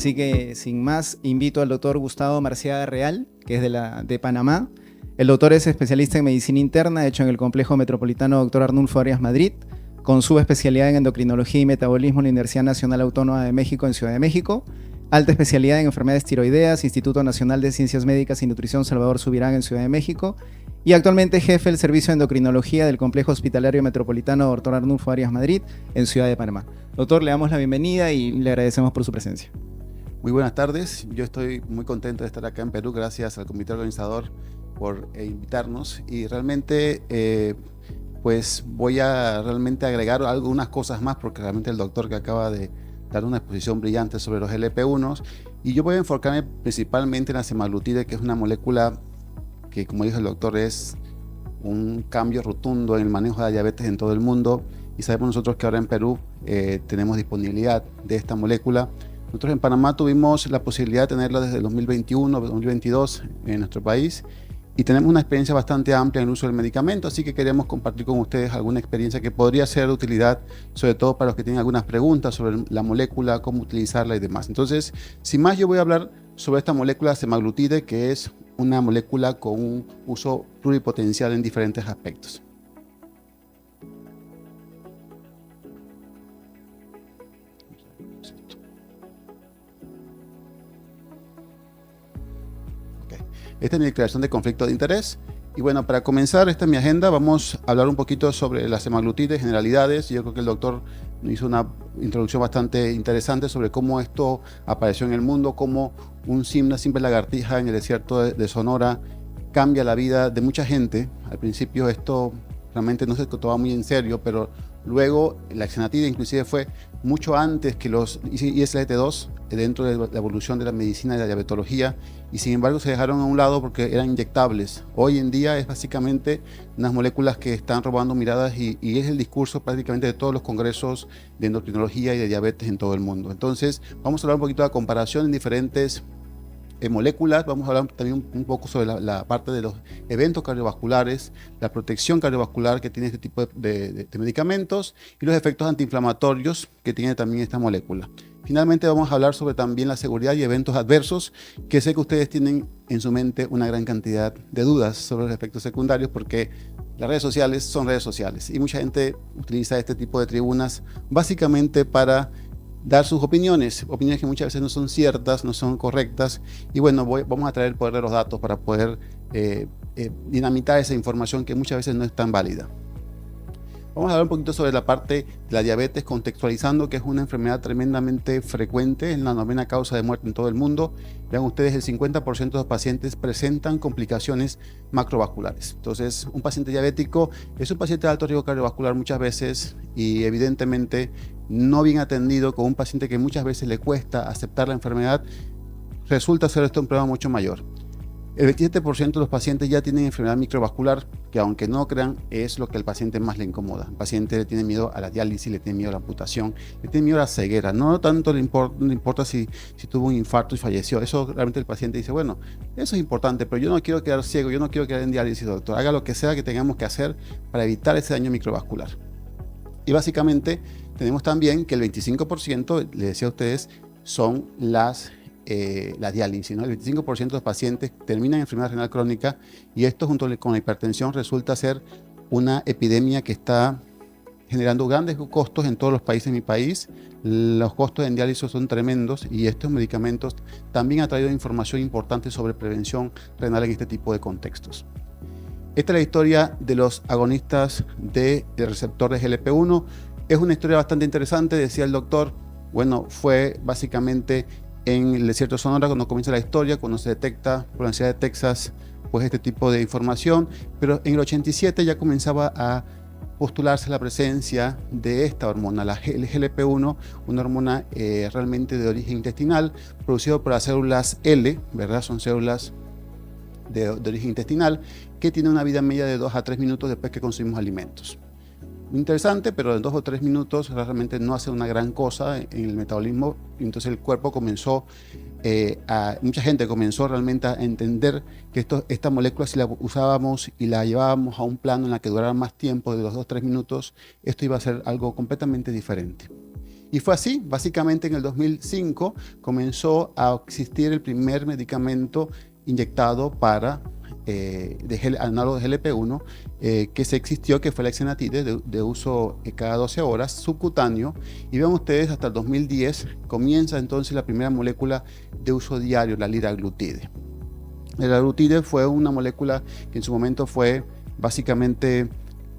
Así que, sin más, invito al doctor Gustavo Marciaga Real, que es de Panamá. El doctor es especialista en medicina interna, hecho en el Complejo Metropolitano Dr. Arnulfo Arias Madrid, con subespecialidad en endocrinología y metabolismo en la Universidad Nacional Autónoma de México en Ciudad de México, alta especialidad en enfermedades tiroideas, Instituto Nacional de Ciencias Médicas y Nutrición Salvador Subirán en Ciudad de México, y actualmente jefe del Servicio de Endocrinología del Complejo Hospitalario Metropolitano Dr. Arnulfo Arias Madrid en Ciudad de Panamá. Doctor, le damos la bienvenida y le agradecemos por su presencia. Muy buenas tardes, yo estoy muy contento de estar acá en Perú, gracias al comité organizador por invitarnos, y realmente pues voy a realmente agregar algunas cosas más, porque realmente el doctor que acaba de dar una exposición brillante sobre los GLP-1, y yo voy a enfocarme principalmente en la semaglutide, que es una molécula que, como dijo el doctor, es un cambio rotundo en el manejo de la diabetes en todo el mundo, y sabemos nosotros que ahora en Perú tenemos disponibilidad de esta molécula. Nosotros en Panamá tuvimos la posibilidad de tenerla desde el 2021, 2022 en nuestro país, y tenemos una experiencia bastante amplia en el uso del medicamento, así que queremos compartir con ustedes alguna experiencia que podría ser de utilidad, sobre todo para los que tienen algunas preguntas sobre la molécula, cómo utilizarla y demás. Entonces, sin más, yo voy a hablar sobre esta molécula semaglutide, que es una molécula con un uso pluripotencial en diferentes aspectos. Esta es mi declaración de conflicto de interés. Y bueno, para comenzar, esta es mi agenda. Vamos a hablar un poquito sobre la semaglutide, generalidades. Yo creo que el doctor hizo una introducción bastante interesante sobre cómo esto apareció en el mundo, cómo una simple lagartija en el desierto de Sonora cambia la vida de mucha gente. Al principio esto realmente no se tomaba muy en serio, pero luego la exenatide inclusive fue mucho antes que los ISLT2 dentro de la evolución de la medicina y la diabetología, y sin embargo se dejaron a un lado porque eran inyectables. Hoy en día es básicamente unas moléculas que están robando miradas, y es el discurso prácticamente de todos los congresos de endocrinología y de diabetes en todo el mundo. Entonces vamos a hablar un poquito de la comparación en diferentes moléculas. Vamos a hablar también un poco sobre la parte de los eventos cardiovasculares, la protección cardiovascular que tiene este tipo de medicamentos, y los efectos antiinflamatorios que tiene también esta molécula. Finalmente vamos a hablar sobre también la seguridad y eventos adversos, que sé que ustedes tienen en su mente una gran cantidad de dudas sobre los efectos secundarios, porque las redes sociales son redes sociales y mucha gente utiliza este tipo de tribunas básicamente para dar sus opiniones que muchas veces no son ciertas, no son correctas, y bueno, vamos a traer el poder de los datos para poder dinamitar esa información que muchas veces no es tan válida. Vamos a hablar un poquito sobre la parte de la diabetes, contextualizando que es una enfermedad tremendamente frecuente, es la 9ª causa de muerte en todo el mundo. Vean ustedes, el 50% de los pacientes presentan complicaciones macrovasculares. Entonces, un paciente diabético es un paciente de alto riesgo cardiovascular muchas veces, y evidentemente no bien atendido, con un paciente que muchas veces le cuesta aceptar la enfermedad, resulta ser esto un problema mucho mayor. El 27% de los pacientes ya tienen enfermedad microvascular, que aunque no crean, es lo que al paciente más le incomoda. El paciente le tiene miedo a la diálisis, le tiene miedo a la amputación, le tiene miedo a la ceguera. No tanto le importa si tuvo un infarto y falleció. Eso realmente el paciente dice, bueno, eso es importante, pero yo no quiero quedar ciego, yo no quiero quedar en diálisis, doctor. Haga lo que sea que tengamos que hacer para evitar ese daño microvascular. Y básicamente tenemos también que el 25%, les decía a ustedes, son la diálisis, ¿no? El 25% de los pacientes terminan en enfermedad renal crónica, y esto junto con la hipertensión resulta ser una epidemia que está generando grandes costos en todos los países. En mi país los costos en diálisis son tremendos, y estos medicamentos también han traído información importante sobre prevención renal en este tipo de contextos. Esta es la historia de los agonistas del receptor de GLP-1. Es una historia bastante interesante, decía el doctor. Bueno, fue básicamente en el desierto de Sonora cuando comienza la historia, cuando se detecta por la Universidad de Texas pues este tipo de información, pero en el 87 ya comenzaba a postularse la presencia de esta hormona, el GLP-1, una hormona realmente de origen intestinal, producida por las células L, ¿verdad? Son células de origen intestinal que tienen una vida media de 2 a 3 minutos después que consumimos alimentos. Interesante, pero en 2 o 3 minutos realmente no hace una gran cosa en el metabolismo. Entonces el cuerpo comenzó, mucha gente comenzó realmente a entender que esta molécula, si la usábamos y la llevábamos a un plano en la que durara más tiempo de los 2 o 3 minutos, esto iba a ser algo completamente diferente. Y fue así, básicamente en el 2005 comenzó a existir el primer medicamento inyectado para análogo de GLP-1 que se existió, que fue la exenatide de uso cada 12 horas, subcutáneo. Y vean ustedes, hasta el 2010 comienza entonces la primera molécula de uso diario, la liraglutide. La liraglutide fue una molécula que en su momento fue básicamente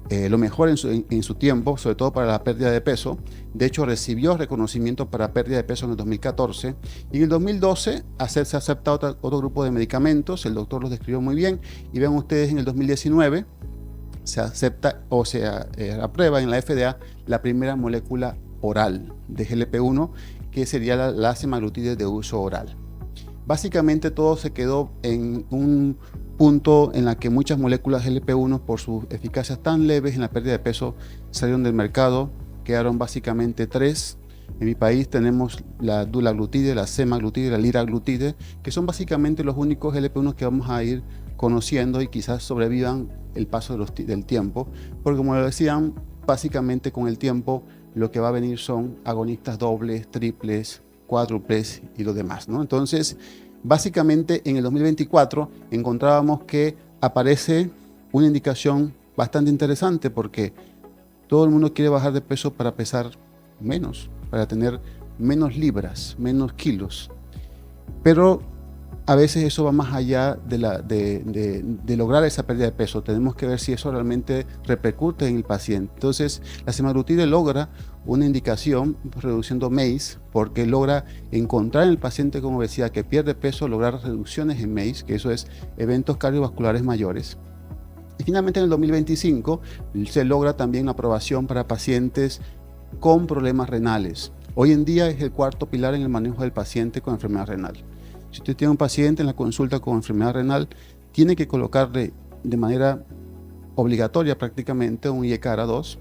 lo mejor en su tiempo, sobre todo para la pérdida de peso. De hecho, recibió reconocimiento para pérdida de peso en el 2014. Y en el 2012 se acepta otro grupo de medicamentos, el doctor los describió muy bien. Y vean ustedes, en el 2019 se acepta o se aprueba en la FDA la primera molécula oral de GLP-1, que sería la semaglutide de uso oral. Básicamente todo se quedó en un punto en la que muchas moléculas GLP-1, por sus eficacias tan leves en la pérdida de peso, salieron del mercado. Quedaron básicamente 3. En mi país tenemos la dulaglutide, la semaglutide y la liraglutide, que son básicamente los únicos GLP-1 que vamos a ir conociendo y quizás sobrevivan el paso del tiempo, porque como lo decían, básicamente con el tiempo lo que va a venir son agonistas dobles, triples, cuádruples y lo demás, ¿no? Entonces, básicamente en el 2024 encontrábamos que aparece una indicación bastante interesante, porque todo el mundo quiere bajar de peso para pesar menos, para tener menos libras, menos kilos. Pero a veces eso va más allá de lograr esa pérdida de peso. Tenemos que ver si eso realmente repercute en el paciente. Entonces, la semaglutide logra una indicación reduciendo MACE, porque logra encontrar en el paciente con obesidad que pierde peso, lograr reducciones en MACE, que eso es eventos cardiovasculares mayores. Y finalmente en el 2025 se logra también la aprobación para pacientes con problemas renales. Hoy en día es el cuarto pilar en el manejo del paciente con enfermedad renal. Si usted tiene un paciente en la consulta con enfermedad renal, tiene que colocarle de manera obligatoria prácticamente un IECARA-2,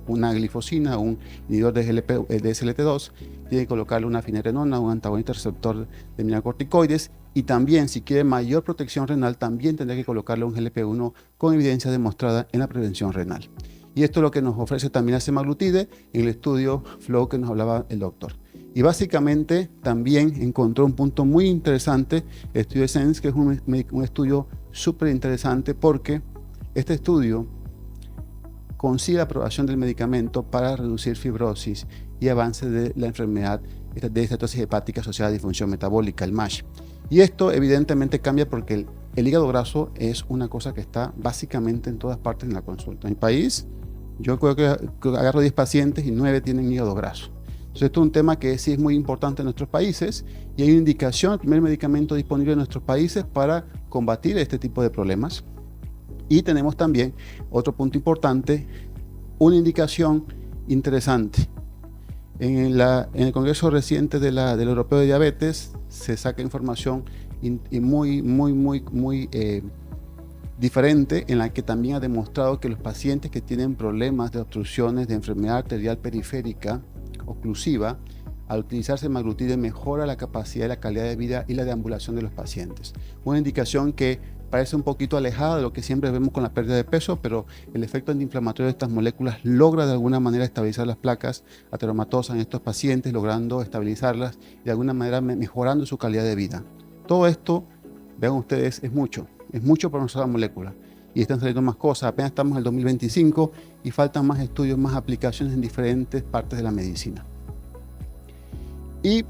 una glifosina, un inhibidor de SLT2, tiene que colocarle una finerenona, un antagonista receptor de mineralocorticoides, y también, si quiere mayor protección renal, también tendrá que colocarle un GLP-1 con evidencia demostrada en la prevención renal. Y esto es lo que nos ofrece también la semaglutide en el estudio FLOW que nos hablaba el doctor. Y básicamente también encontró un punto muy interesante, el estudio SENSE, que es un estudio súper interesante, porque este estudio consigue la aprobación del medicamento para reducir fibrosis y avance de la enfermedad de estatosis hepática asociada a disfunción metabólica, el MASH. Y esto evidentemente cambia porque el hígado graso es una cosa que está básicamente en todas partes en la consulta. En mi país, yo creo que agarro 10 pacientes y 9 tienen hígado graso. Entonces, esto es un tema que sí es muy importante en nuestros países, y hay una indicación, el primer medicamento disponible en nuestros países para combatir este tipo de problemas. Y tenemos también otro punto importante, una indicación interesante. En el Congreso reciente del Europeo de Diabetes se saca información muy diferente, en la que también ha demostrado que los pacientes que tienen problemas de obstrucciones de enfermedad arterial periférica oclusiva, al utilizar semaglutide mejora la capacidad y la calidad de vida y la deambulación de los pacientes. Una indicación que parece un poquito alejada de lo que siempre vemos con la pérdida de peso, pero el efecto antiinflamatorio de estas moléculas logra de alguna manera estabilizar las placas ateromatosas en estos pacientes, logrando estabilizarlas y de alguna manera mejorando su calidad de vida. Todo esto, vean ustedes, es mucho para una sola molécula. Y están saliendo más cosas, apenas estamos en el 2025 y faltan más estudios, más aplicaciones en diferentes partes de la medicina. Y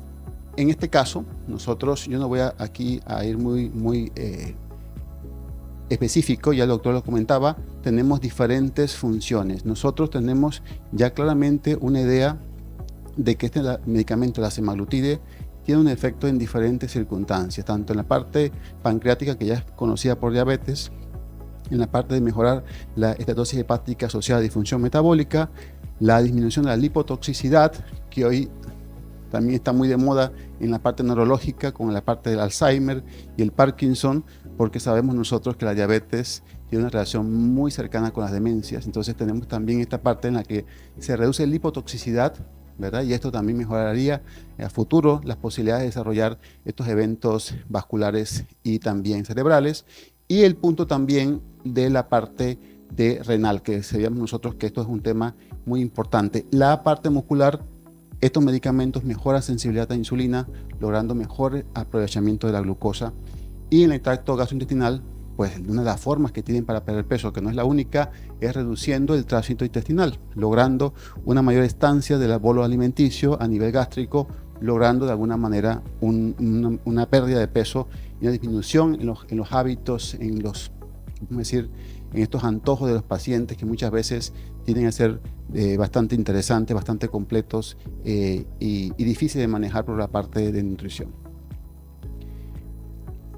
en este caso, yo no voy aquí a ir muy específico, ya el doctor lo comentaba, tenemos diferentes funciones. Nosotros tenemos ya claramente una idea de que este medicamento, la semaglutide, tiene un efecto en diferentes circunstancias, tanto en la parte pancreática, que ya es conocida por diabetes, en la parte de mejorar la estatosis hepática asociada a disfunción metabólica, la disminución de la lipotoxicidad, que hoy también está muy de moda en la parte neurológica, con la parte del Alzheimer y el Parkinson, porque sabemos nosotros que la diabetes tiene una relación muy cercana con las demencias. Entonces tenemos también esta parte en la que se reduce la lipotoxicidad, ¿verdad? Y esto también mejoraría a futuro las posibilidades de desarrollar estos eventos vasculares y también cerebrales. Y el punto también de la parte de renal, que sabíamos nosotros que esto es un tema muy importante. La parte muscular estos medicamentos mejoran sensibilidad a la insulina, logrando mejor aprovechamiento de la glucosa. Y en el tracto gastrointestinal, pues una de las formas que tienen para perder peso, que no es la única, es reduciendo el tránsito intestinal, logrando una mayor estancia del bolo alimenticio a nivel gástrico, logrando de alguna manera una pérdida de peso y una disminución en los hábitos, ¿cómo decir?, en estos antojos de los pacientes que muchas veces tienden a ser bastante interesantes, bastante completos y difíciles de manejar por la parte de nutrición.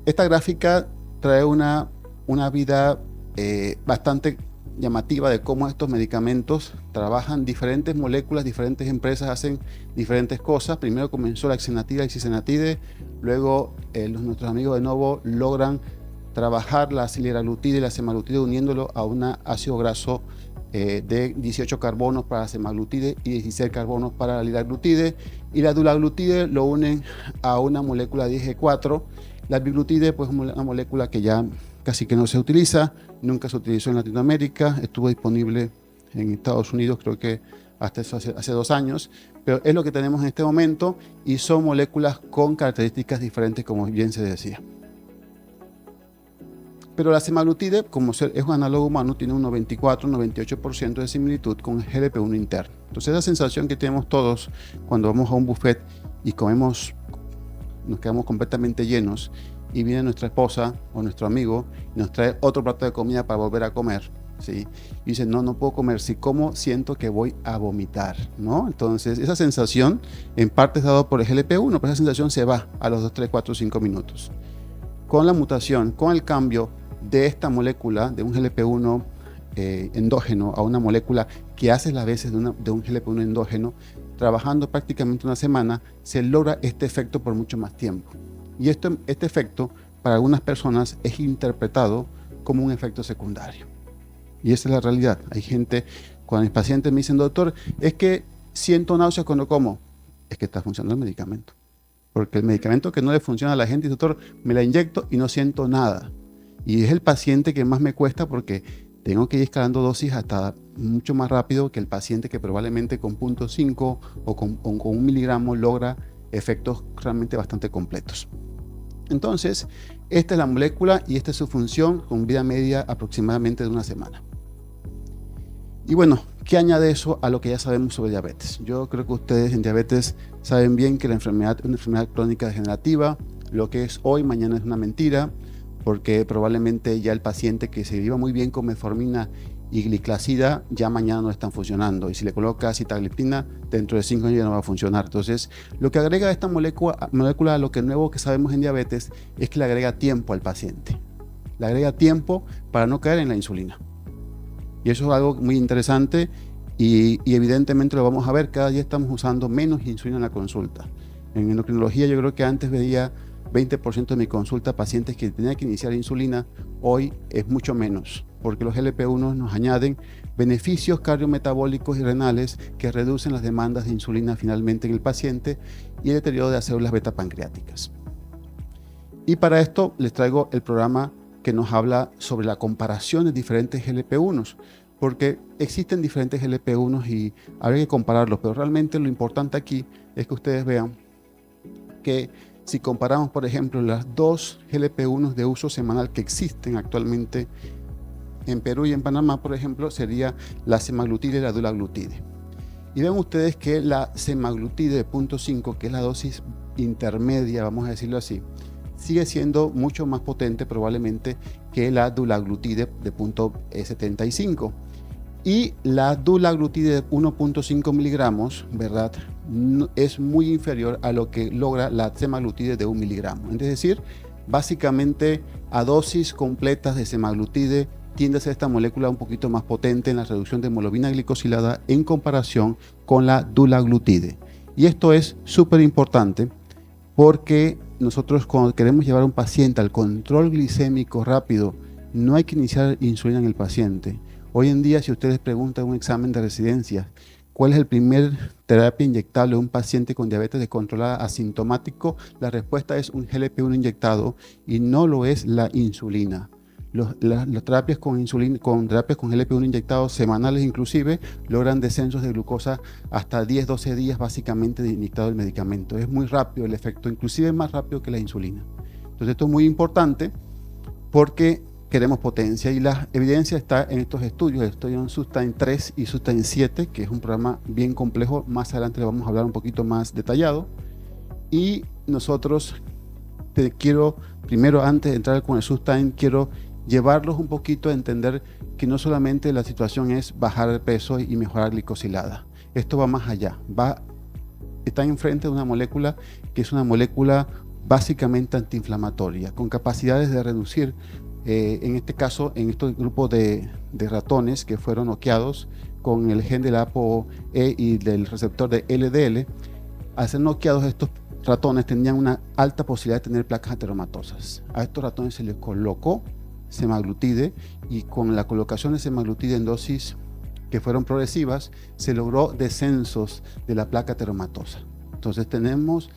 Esta gráfica trae una vida bastante llamativa de cómo estos medicamentos trabajan diferentes moléculas, diferentes empresas hacen diferentes cosas. Primero comenzó la exenatida y cisenatide, luego nuestros amigos de Novo logran trabajar la liraglutide y la semaglutide uniéndolo a un ácido graso de 18 carbonos para la semaglutide y 16 carbonos para la liraglutide, y la dulaglutide lo unen a una molécula de Ig4. La biglutide, pues, es una molécula que ya casi que no se utiliza, nunca se utilizó en Latinoamérica, estuvo disponible en Estados Unidos creo que hasta eso hace 2 años, pero es lo que tenemos en este momento y son moléculas con características diferentes, como bien se decía. Pero la semaglutide, como es un análogo humano, tiene un 94-98% de similitud con el GLP-1 interno. Entonces, esa sensación que tenemos todos cuando vamos a un buffet y comemos, nos quedamos completamente llenos y viene nuestra esposa o nuestro amigo y nos trae otro plato de comida para volver a comer, ¿sí? Y dice, no puedo comer, si como siento que voy a vomitar, ¿no? Entonces, esa sensación en parte es dada por el GLP-1, pero esa sensación se va a los 2, 3, 4, 5 minutos. Con la mutación, con el cambio de esta molécula, de un GLP-1 endógeno a una molécula que hace las veces de un GLP-1 endógeno, trabajando prácticamente una semana, se logra este efecto por mucho más tiempo. Y este efecto, para algunas personas, es interpretado como un efecto secundario. Y esa es la realidad. Hay gente, cuando mis pacientes me dicen, doctor, es que siento náuseas cuando como, es que está funcionando el medicamento. Porque el medicamento que no le funciona a la gente, doctor, me la inyecto y no siento nada. Y es el paciente que más me cuesta porque tengo que ir escalando dosis hasta mucho más rápido que el paciente que probablemente con 0.5 o con 1 miligramo logra efectos realmente bastante completos. Entonces, esta es la molécula y esta es su función con vida media aproximadamente de 1 semana. Y bueno, ¿qué añade eso a lo que ya sabemos sobre diabetes? Yo creo que ustedes en diabetes saben bien que la enfermedad es una enfermedad crónica degenerativa. Lo que es hoy, mañana es una mentira, porque probablemente ya el paciente que se lleva muy bien con metformina y gliclazida, ya mañana no están funcionando. Y si le coloca sitagliptina, dentro de 5 años ya no va a funcionar. Entonces, lo que agrega esta molécula a lo que nuevo que sabemos en diabetes es que le agrega tiempo al paciente. Le agrega tiempo para no caer en la insulina. Y eso es algo muy interesante y evidentemente lo vamos a ver. Cada día estamos usando menos insulina en la consulta. En endocrinología yo creo que antes veía 20% de mi consulta pacientes que tenían que iniciar insulina, hoy es mucho menos, porque los GLP-1 nos añaden beneficios cardiometabólicos y renales que reducen las demandas de insulina finalmente en el paciente y el deterioro de las células beta pancreáticas. Y para esto les traigo el programa que nos habla sobre la comparación de diferentes GLP-1s, porque existen diferentes GLP-1s y habría que compararlos, pero realmente lo importante aquí es que ustedes vean que si comparamos, por ejemplo, las 2 GLP-1s de uso semanal que existen actualmente en Perú y en Panamá, por ejemplo, sería la semaglutide y la dulaglutide. Y ven ustedes que la semaglutide de 0.5, que es la dosis intermedia, vamos a decirlo así, sigue siendo mucho más potente probablemente que la dulaglutide de 0.75. Y la dulaglutide de 1.5 miligramos, ¿verdad?, es muy inferior a lo que logra la semaglutide de 1 miligramo. Es decir, básicamente a dosis completas de semaglutide tiende a ser esta molécula un poquito más potente en la reducción de hemoglobina glicosilada en comparación con la dulaglutide. Y esto es súper importante porque nosotros cuando queremos llevar a un paciente al control glicémico rápido, no hay que iniciar insulina en el paciente. Hoy en día, si ustedes preguntan en un examen de residencia, ¿cuál es el primer terapia inyectable a un paciente con diabetes descontrolada asintomático? La respuesta es un GLP-1 inyectado y no lo es la insulina. Las terapias con insulina, con terapias con GLP-1 inyectados semanales inclusive, logran descensos de glucosa hasta 10-12 días básicamente de inyectado el medicamento. Es muy rápido el efecto, inclusive más rápido que la insulina. Entonces esto es muy importante porque queremos potencia y la evidencia está en estos estudios. El estudio en Sustain 3 y Sustain 7, que es un programa bien complejo. Más adelante le vamos a hablar un poquito más detallado. Y nosotros quiero, primero antes de entrar con el Sustain, quiero llevarlos un poquito a entender que no solamente la situación es bajar el peso y mejorar glicosilada. Esto va más allá. Está enfrente de una molécula que es una molécula básicamente antiinflamatoria, con capacidades de reducir, en este caso, en este grupo de ratones que fueron noqueados con el gen de la ApoE y del receptor de LDL, al ser noqueados estos ratones tenían una alta posibilidad de tener placas ateromatosas. A estos ratones se les colocó semaglutide y con la colocación de semaglutide en dosis que fueron progresivas se logró descensos de la placa ateromatosa. Entonces estamos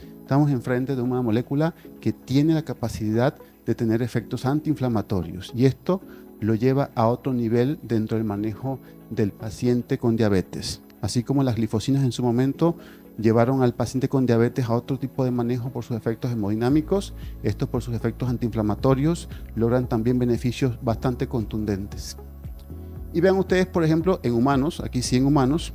enfrente de una molécula que tiene la capacidad de tener efectos antiinflamatorios y esto lo lleva a otro nivel dentro del manejo del paciente con diabetes. Así como las glifosinas en su momento llevaron al paciente con diabetes a otro tipo de manejo por sus efectos hemodinámicos, estos por sus efectos antiinflamatorios logran también beneficios bastante contundentes. Y vean ustedes, por ejemplo, en humanos, aquí sí en humanos,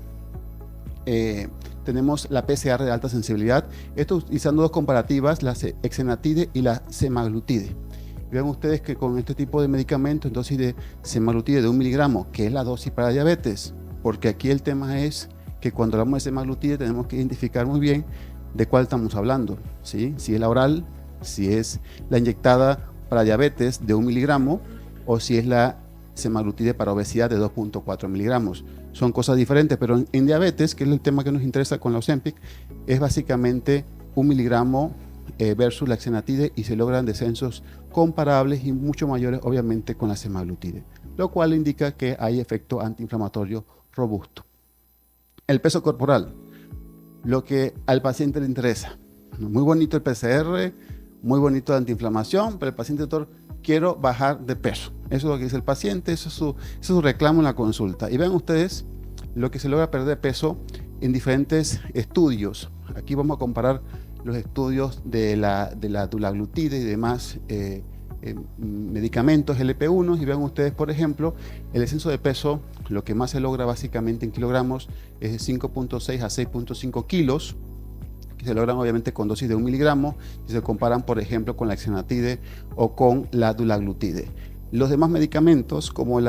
tenemos la PCR de alta sensibilidad, esto utilizando dos comparativas, la exenatide y la semaglutide. Vean ustedes que con este tipo de medicamentos, dosis de semaglutide de 1 miligramo, que es la dosis para diabetes, porque aquí el tema es que cuando hablamos de semaglutide tenemos que identificar muy bien de cuál estamos hablando, ¿sí? Si es la oral, si es la inyectada para diabetes de 1 miligramo o si es la semaglutide para obesidad de 2.4 miligramos. Son cosas diferentes, pero en diabetes, que es el tema que nos interesa con la Ozempic, es básicamente 1 miligramo versus la exenatide y se logran descensos comparables y mucho mayores obviamente con la semaglutide, lo cual indica que hay efecto antiinflamatorio robusto. El peso corporal, lo que al paciente le interesa. Muy bonito el PCR, muy bonito la antiinflamación, pero el paciente, doctor, quiero bajar de peso. Eso es lo que dice el paciente, eso es su reclamo en la consulta. Y vean ustedes lo que se logra perder peso en diferentes estudios. Aquí vamos a comparar los estudios de la dulaglutide y demás medicamentos LP1 y vean ustedes, por ejemplo, el descenso de peso, lo que más se logra básicamente en kilogramos es de 5.6 a 6.5 kilos, que se logran obviamente con dosis de 1 miligramo, si se comparan, por ejemplo, con la exenatide o con la dulaglutide. Los demás medicamentos, como el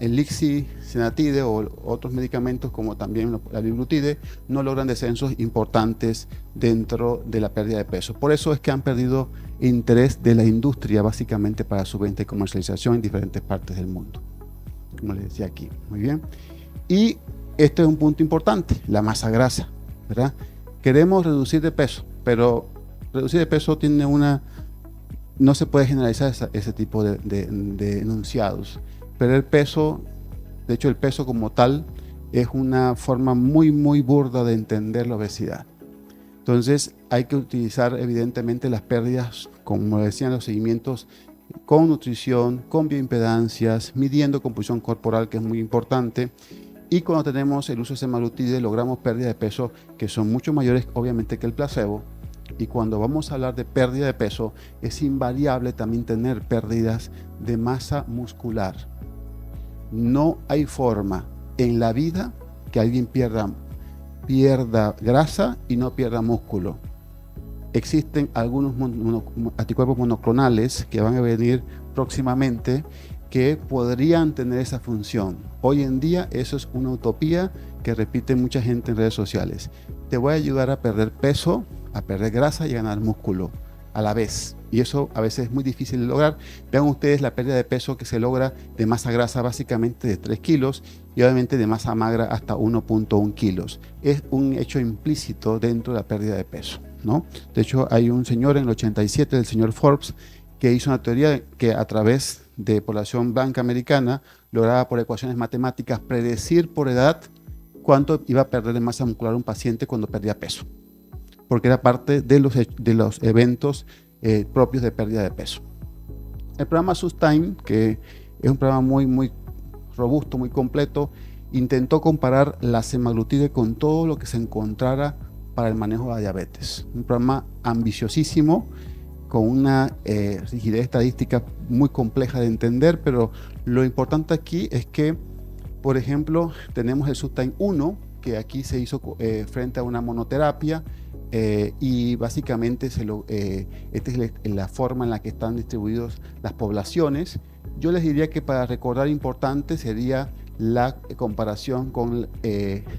lixisenatide o otros medicamentos, como también la liglutide, no logran descensos importantes dentro de la pérdida de peso. Por eso es que han perdido interés de la industria, básicamente, para su venta y comercialización en diferentes partes del mundo. Como les decía aquí. Muy bien. Y este es un punto importante, la masa grasa, ¿verdad? Queremos reducir de peso, pero reducir de peso tiene no se puede generalizar ese tipo de enunciados. Perder peso, de hecho el peso como tal, es una forma muy burda de entender la obesidad. Entonces hay que utilizar evidentemente las pérdidas, como decían, los seguimientos con nutrición, con bioimpedancias, midiendo composición corporal, que es muy importante. Y cuando tenemos el uso de semaglutide logramos pérdidas de peso que son mucho mayores obviamente que el placebo. Y cuando vamos a hablar de pérdida de peso, es invariable también tener pérdidas de masa muscular. No hay forma en la vida que alguien pierda grasa y no pierda músculo. Existen algunos anticuerpos monoclonales que van a venir próximamente que podrían tener esa función. Hoy en día eso es una utopía que repite mucha gente en redes sociales. Te voy a ayudar a perder peso, a perder grasa y a ganar músculo a la vez. Y eso a veces es muy difícil de lograr. Vean ustedes la pérdida de peso que se logra de masa grasa básicamente de 3 kilos y obviamente de masa magra hasta 1.1 kilos. Es un hecho implícito dentro de la pérdida de peso, ¿no? De hecho, hay un señor en el 87, el señor Forbes, que hizo una teoría que a través de población blanca americana lograba por ecuaciones matemáticas predecir por edad cuánto iba a perder de masa muscular un paciente cuando perdía peso, porque era parte de los eventos propios de pérdida de peso. El programa Sustain, que es un programa muy robusto, muy completo, intentó comparar la semaglutide con todo lo que se encontrara para el manejo de la diabetes. Un programa ambiciosísimo, con una rigidez estadística muy compleja de entender, pero lo importante aquí es que, por ejemplo, tenemos el Sustain 1, que aquí se hizo frente a una monoterapia, y básicamente esta es la forma en la que están distribuidas las poblaciones. Yo les diría que para recordar importante sería la comparación con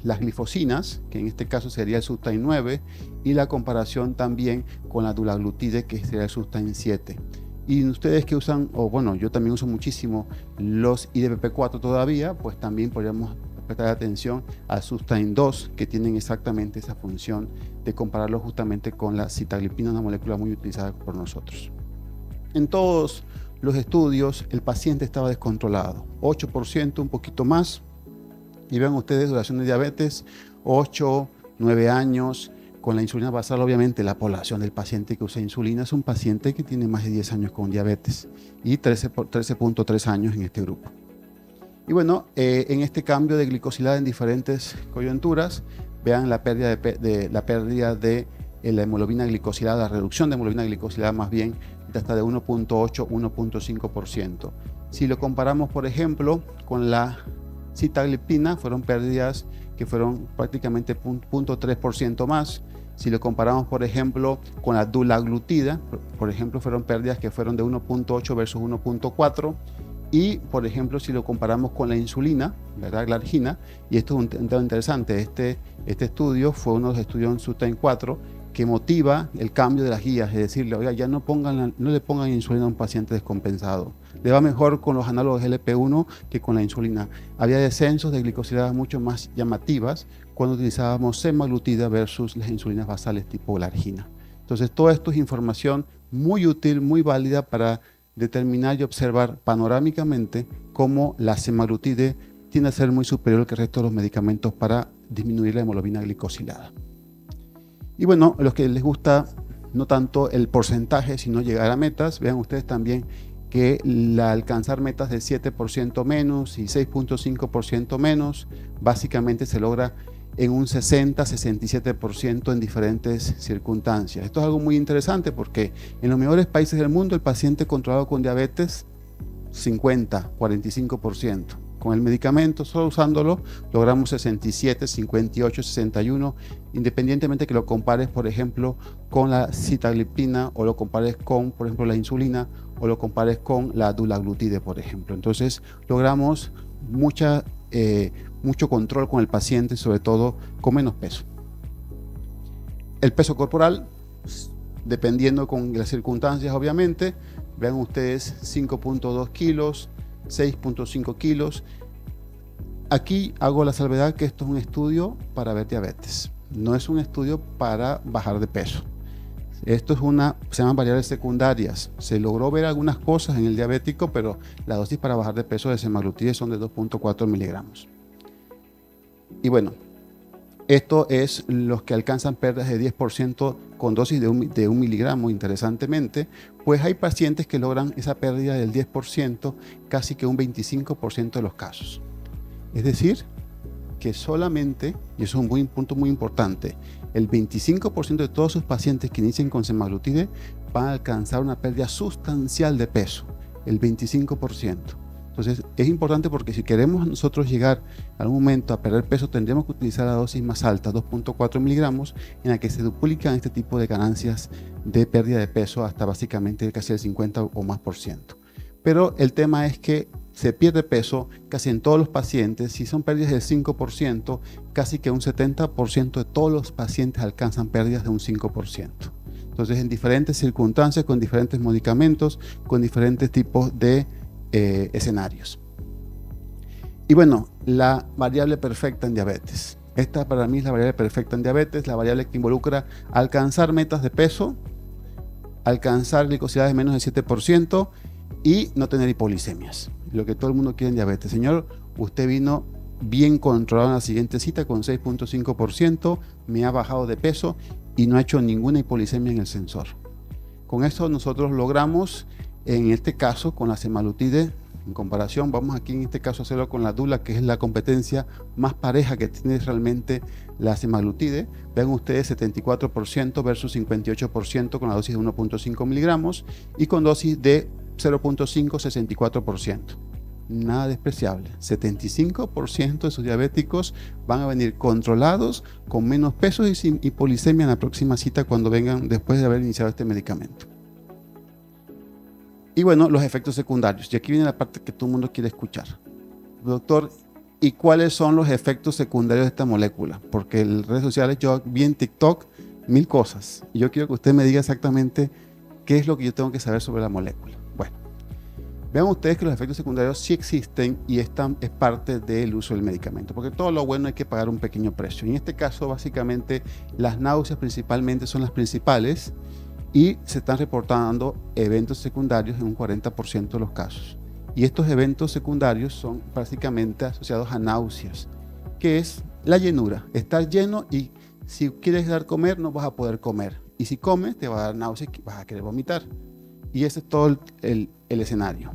las glifosinas, que en este caso sería el Sustain 9, y la comparación también con la dulaglutide, que sería el Sustain 7. Y ustedes que usan, o bueno, yo también uso muchísimo los IDPP4 todavía, pues también podríamos prestar atención al Sustain 2, que tienen exactamente esa función de compararlo justamente con la sitaglipina, una molécula muy utilizada por nosotros. En todos los estudios el paciente estaba descontrolado, 8%, un poquito más, y vean ustedes duración de diabetes, 8, 9 años, con la insulina basal. Obviamente la población del paciente que usa insulina es un paciente que tiene más de 10 años con diabetes y 13.3 años en este grupo. Y bueno, en este cambio de glicosilada en diferentes coyunturas, vean la pérdida de la hemoglobina glicosilada, la reducción de hemoglobina glicosilada más bien, hasta de 1.8, 1.5%. Si lo comparamos, por ejemplo, con la sitaglipina, fueron pérdidas que fueron prácticamente 0.3% más. Si lo comparamos, por ejemplo, con la dulaglutida, por ejemplo, fueron pérdidas que fueron de 1.8 versus 1.4. Y, por ejemplo, si lo comparamos con la insulina, ¿verdad? La argina, y esto es un tema interesante, este estudio fue uno de los estudios en Sustain 4 que motiva el cambio de las guías, es decirle, oiga, ya no le pongan insulina a un paciente descompensado. Le va mejor con los análogos GLP-1 que con la insulina. Había descensos de glicosiladas mucho más llamativas cuando utilizábamos semaglutida versus las insulinas basales tipo la argina. Entonces, todo esto es información muy útil, muy válida para determinar y observar panorámicamente cómo la semaglutide tiende a ser muy superior que el resto de los medicamentos para disminuir la hemoglobina glicosilada. Y bueno, a los que les gusta no tanto el porcentaje, sino llegar a metas, vean ustedes también que alcanzar metas de 7% menos y 6.5% menos, básicamente se logra en un 60-67% en diferentes circunstancias. Esto es algo muy interesante porque en los mejores países del mundo el paciente controlado con diabetes 50-45%. Con el medicamento, solo usándolo, logramos 67, 58, 61, independientemente que lo compares, por ejemplo, con la sitaglipina o lo compares con, por ejemplo, la insulina o lo compares con la dulaglutide, por ejemplo. Entonces, logramos mucho control con el paciente, sobre todo con menos peso. El peso corporal, dependiendo con las circunstancias, obviamente, vean ustedes 5.2 kilos, 6.5 kilos. Aquí hago la salvedad que esto es un estudio para ver diabetes, no es un estudio para bajar de peso. Esto se llaman variables secundarias. Se logró ver algunas cosas en el diabético, pero la dosis para bajar de peso de semaglutide son de 2.4 miligramos. Y bueno, esto es los que alcanzan pérdidas de 10% con dosis de 1 miligramo, interesantemente, pues hay pacientes que logran esa pérdida del 10% casi que un 25% de los casos. Es decir, que solamente, y eso es un punto muy importante, el 25% de todos sus pacientes que inician con semaglutide van a alcanzar una pérdida sustancial de peso, el 25%. Entonces es importante porque si queremos nosotros llegar a algún momento a perder peso, tendríamos que utilizar la dosis más alta, 2.4 miligramos, en la que se duplican este tipo de ganancias de pérdida de peso hasta básicamente casi el 50 o más por ciento. Pero el tema es que se pierde peso casi en todos los pacientes. Si son pérdidas del 5%, casi que un 70% de todos los pacientes alcanzan pérdidas de un 5%. Entonces, en diferentes circunstancias, con diferentes medicamentos, con diferentes tipos de escenarios. Y bueno, la variable perfecta en diabetes. Esta para mí es la variable perfecta en diabetes, la variable que involucra alcanzar metas de peso, alcanzar glicosidades de menos del 7% y no tener hipoglicemias. Lo que todo el mundo quiere en diabetes. Señor, usted vino bien controlado en la siguiente cita con 6.5%, me ha bajado de peso y no ha hecho ninguna hipoglicemia en el sensor. Con eso nosotros logramos En este caso, con la semaglutide, en comparación, vamos aquí en este caso a hacerlo con la dula, que es la competencia más pareja que tiene realmente la semaglutide. Vean ustedes 74% versus 58% con la dosis de 1.5 miligramos y con dosis de 0.5, 64%. Nada despreciable. 75% de sus diabéticos van a venir controlados, con menos peso y sin hipolisemia en la próxima cita cuando vengan después de haber iniciado este medicamento. Y bueno, los efectos secundarios. Y aquí viene la parte que todo el mundo quiere escuchar. Doctor, ¿y cuáles son los efectos secundarios de esta molécula? Porque en redes sociales yo vi en TikTok 1000 cosas. Y yo quiero que usted me diga exactamente qué es lo que yo tengo que saber sobre la molécula. Bueno, vean ustedes que los efectos secundarios sí existen y es parte del uso del medicamento. Porque todo lo bueno hay que pagar un pequeño precio. Y en este caso, básicamente, las náuseas principalmente son las principales. Y se están reportando eventos secundarios en un 40% de los casos. Y estos eventos secundarios son básicamente asociados a náuseas, que es la llenura, estar lleno y si quieres dar comer no vas a poder comer. Y si comes te va a dar náuseas y vas a querer vomitar. Y ese es todo el escenario.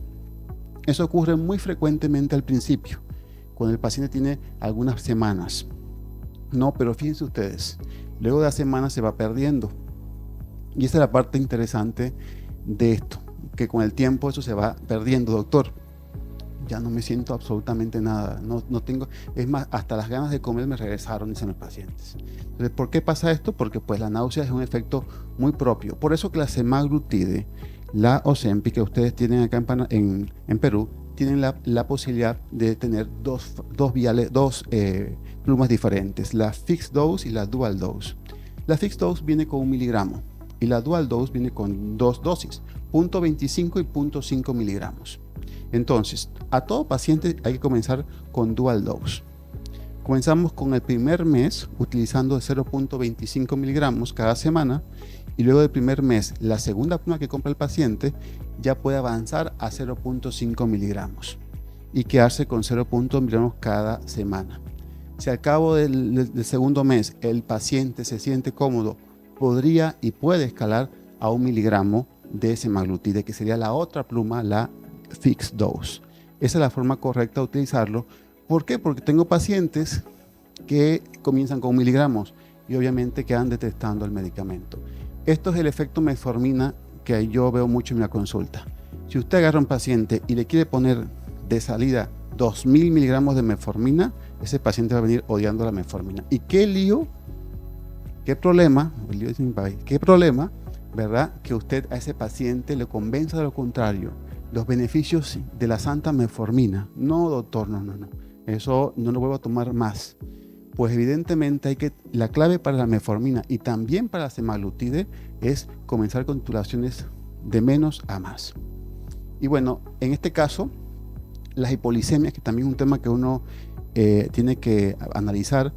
Eso ocurre muy frecuentemente al principio, cuando el paciente tiene algunas semanas. No, pero fíjense ustedes, luego de las semanas se va perdiendo. Y esa es la parte interesante de esto, que con el tiempo eso se va perdiendo. Doctor, ya no me siento absolutamente nada, no tengo, es más, hasta las ganas de comer me regresaron, dicen los pacientes. Entonces, ¿por qué pasa esto? Porque pues la náusea es un efecto muy propio. Por eso que la semaglutide, la Ozempic que ustedes tienen acá en Perú, tienen la posibilidad de tener dos plumas diferentes, la fixed dose y la dual dose. La fixed dose viene con 1 miligramo. Y la dual dose viene con 2 dosis, 0.25 y 0.5 miligramos. Entonces, a todo paciente hay que comenzar con dual dose. Comenzamos con el primer mes utilizando 0.25 miligramos cada semana y luego del primer mes, la segunda pluma que compra el paciente ya puede avanzar a 0.5 miligramos y quedarse con 0.1 miligramos cada semana. Si al cabo del segundo mes el paciente se siente cómodo, podría y puede escalar a 1 miligramo de semaglutide, que sería la otra pluma, la fixed dose. Esa es la forma correcta de utilizarlo. ¿Por qué? Porque tengo pacientes que comienzan con 1 miligramos y obviamente quedan detestando el medicamento. Esto es el efecto metformina que yo veo mucho en la consulta. Si usted agarra a un paciente y le quiere poner de salida 2000 miligramos de metformina, ese paciente va a venir odiando la metformina. ¿Y qué lío? ¿Qué problema, verdad, que usted a ese paciente le convenza de lo contrario? Los beneficios de la santa metformina. No, doctor, no. Eso no lo vuelvo a tomar más. Pues evidentemente la clave para la metformina y también para la semaglutide es comenzar con titulaciones de menos a más. Y bueno, en este caso, las hipolicemias, que también es un tema que uno tiene que analizar,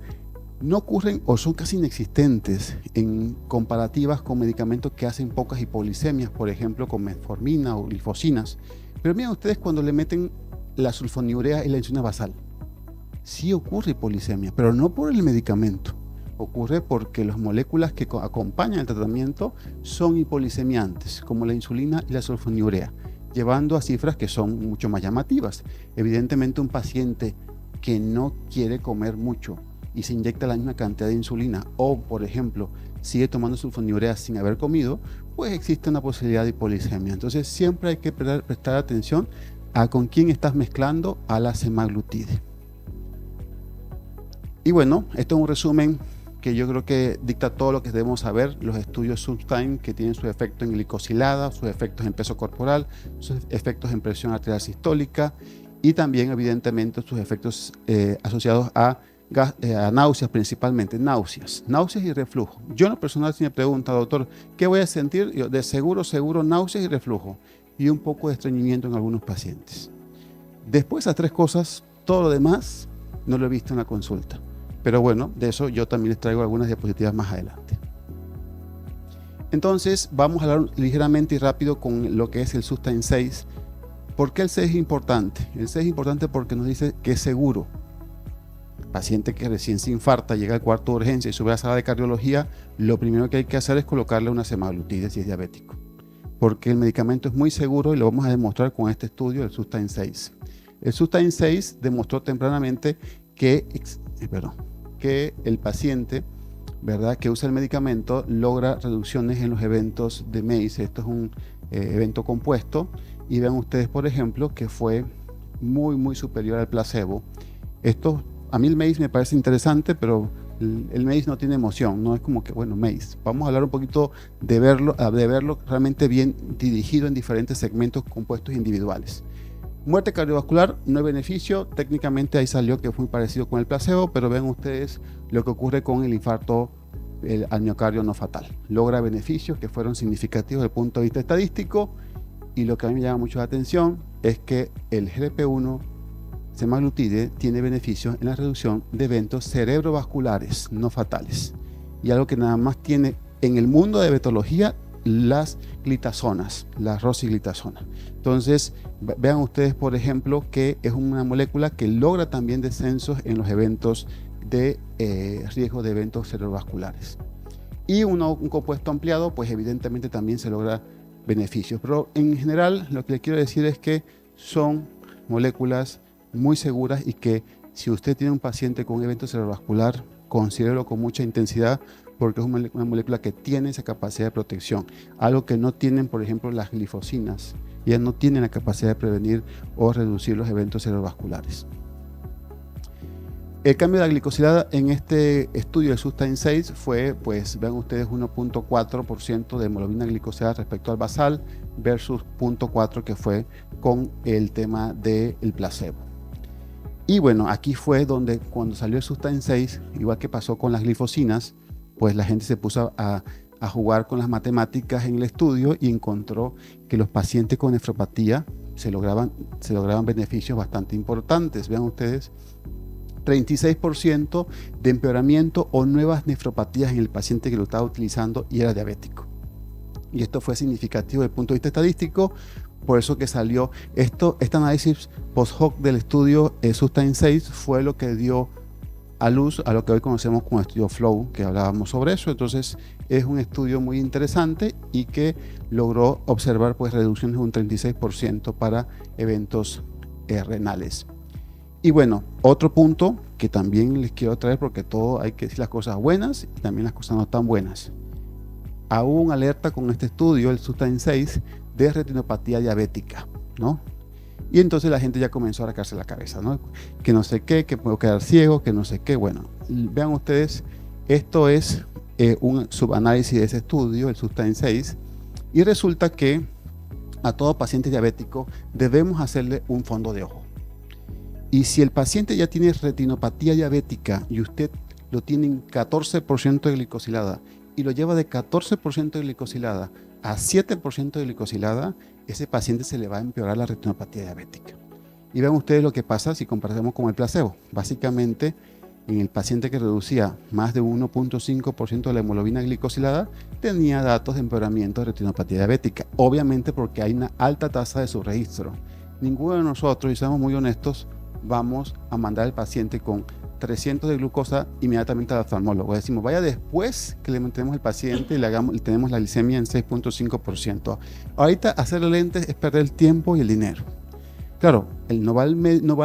no ocurren o son casi inexistentes en comparativas con medicamentos que hacen pocas hipolicemias, por ejemplo con metformina o glifosinas. Pero miren ustedes cuando le meten la sulfonilurea y la insulina basal, sí ocurre hipolicemia, pero no por el medicamento. Ocurre porque las moléculas que acompañan el tratamiento son hipolicemiantes, como la insulina y la sulfonilurea, llevando a cifras que son mucho más llamativas. Evidentemente un paciente que no quiere comer mucho y se inyecta la misma cantidad de insulina o, por ejemplo, sigue tomando sulfonilurea sin haber comido, pues existe una posibilidad de hipolicemia. Entonces siempre hay que prestar atención a con quién estás mezclando a la semaglutide. Y bueno, esto es un resumen que yo creo que dicta todo lo que debemos saber, los estudios Subtime que tienen su efecto en glicosilada, sus efectos en peso corporal, sus efectos en presión arterial sistólica y también evidentemente sus efectos asociados a náuseas, principalmente náuseas y reflujo. Yo en lo personal, si me pregunta, doctor, ¿qué voy a sentir? Yo, de seguro náuseas y reflujo y un poco de estreñimiento en algunos pacientes. Después de esas 3 cosas, todo lo demás no lo he visto en la consulta. Pero bueno, de eso yo también les traigo algunas diapositivas más adelante. Entonces vamos a hablar ligeramente y rápido con lo que es el Sustatin 6. ¿Por qué el 6 es importante? El 6 es importante porque nos dice que es seguro. Paciente que recién se infarta, llega al cuarto de urgencia y sube a la sala de cardiología, lo primero que hay que hacer es colocarle una semaglutide si es diabético. porque el medicamento es muy seguro y lo vamos a demostrar con este estudio del Sustain 6. El Sustain 6 demostró tempranamente que el paciente, ¿verdad?, que usa el medicamento logra reducciones en los eventos de MACE. Esto es un evento compuesto, y vean ustedes, por ejemplo, que fue muy superior al placebo. Esto, a mí el MACE me parece interesante, pero el MACE no tiene emoción, no es como que, bueno, MACE. Vamos a hablar un poquito de verlo realmente bien dirigido en diferentes segmentos compuestos individuales. Muerte cardiovascular, no hay beneficio. Técnicamente ahí salió que fue muy parecido con el placebo, pero ven ustedes lo que ocurre con el infarto al miocardio no fatal. Logra beneficios que fueron significativos desde el punto de vista estadístico, y lo que a mí me llama mucho la atención es que el GLP-1 semaglutide tiene beneficios en la reducción de eventos cerebrovasculares no fatales, y algo que nada más tiene en el mundo de diabetología las glitazonas, la rosiglitazona. Entonces, vean ustedes, por ejemplo, que es una molécula que logra también descensos en los eventos de riesgo de eventos cerebrovasculares. Y un compuesto ampliado, pues evidentemente también se logra beneficios. Pero en general, lo que les quiero decir es que son moléculas muy seguras, y que si usted tiene un paciente con un evento cerebrovascular, considérelo con mucha intensidad, porque es una molécula que tiene esa capacidad de protección, algo que no tienen, por ejemplo, las glifosinas. Ellas no tienen la capacidad de prevenir o reducir los eventos cerebrovasculares. El cambio de la glicosilada en este estudio de Sustain 6 fue, pues vean ustedes, 1.4% de hemoglobina glicosilada respecto al basal versus 0.4 que fue con el tema del placebo. Y bueno, aquí fue donde, cuando salió el Sustain 6, igual que pasó con las glifosinas, pues la gente se puso a jugar con las matemáticas en el estudio y encontró que los pacientes con nefropatía se lograban beneficios bastante importantes. Vean ustedes, 36% de empeoramiento o nuevas nefropatías en el paciente que lo estaba utilizando y era diabético. Y esto fue significativo desde el punto de vista estadístico, por eso que salió este análisis post-hoc del estudio Sustain 6 fue lo que dio a luz a lo que hoy conocemos como estudio Flow, que hablábamos sobre eso. Entonces es un estudio muy interesante y que logró observar, pues, reducciones de un 36% para eventos renales. Y bueno, otro punto que también les quiero traer, porque todo hay que decir las cosas buenas y también las cosas no tan buenas. Hubo una alerta con este estudio, el Sustain 6, de retinopatía diabética, ¿no? Y entonces la gente ya comenzó a rascarse la cabeza, ¿no? Que no sé qué, que puedo quedar ciego, que no sé qué. Bueno, vean ustedes, esto es un subanálisis de ese estudio, el Sustain 6, y resulta que a todo paciente diabético debemos hacerle un fondo de ojo. Y si el paciente ya tiene retinopatía diabética y usted lo tiene en 14% de glicosilada y lo lleva de 14% de glicosilada a 7% de glicosilada, ese paciente se le va a empeorar la retinopatía diabética. Y vean ustedes lo que pasa si comparamos con el placebo. Básicamente, en el paciente que reducía más de 1.5% de la hemoglobina glicosilada, tenía datos de empeoramiento de retinopatía diabética. Obviamente porque hay una alta tasa de subregistro. Ninguno de nosotros, y seamos muy honestos, vamos a mandar al paciente con 300 de glucosa inmediatamente al oftalmólogo. Decimos, vaya después que le mantenemos al paciente y le tenemos la glicemia en 6.5%. Ahorita hacerle lentes es perder el tiempo y el dinero. Claro, no va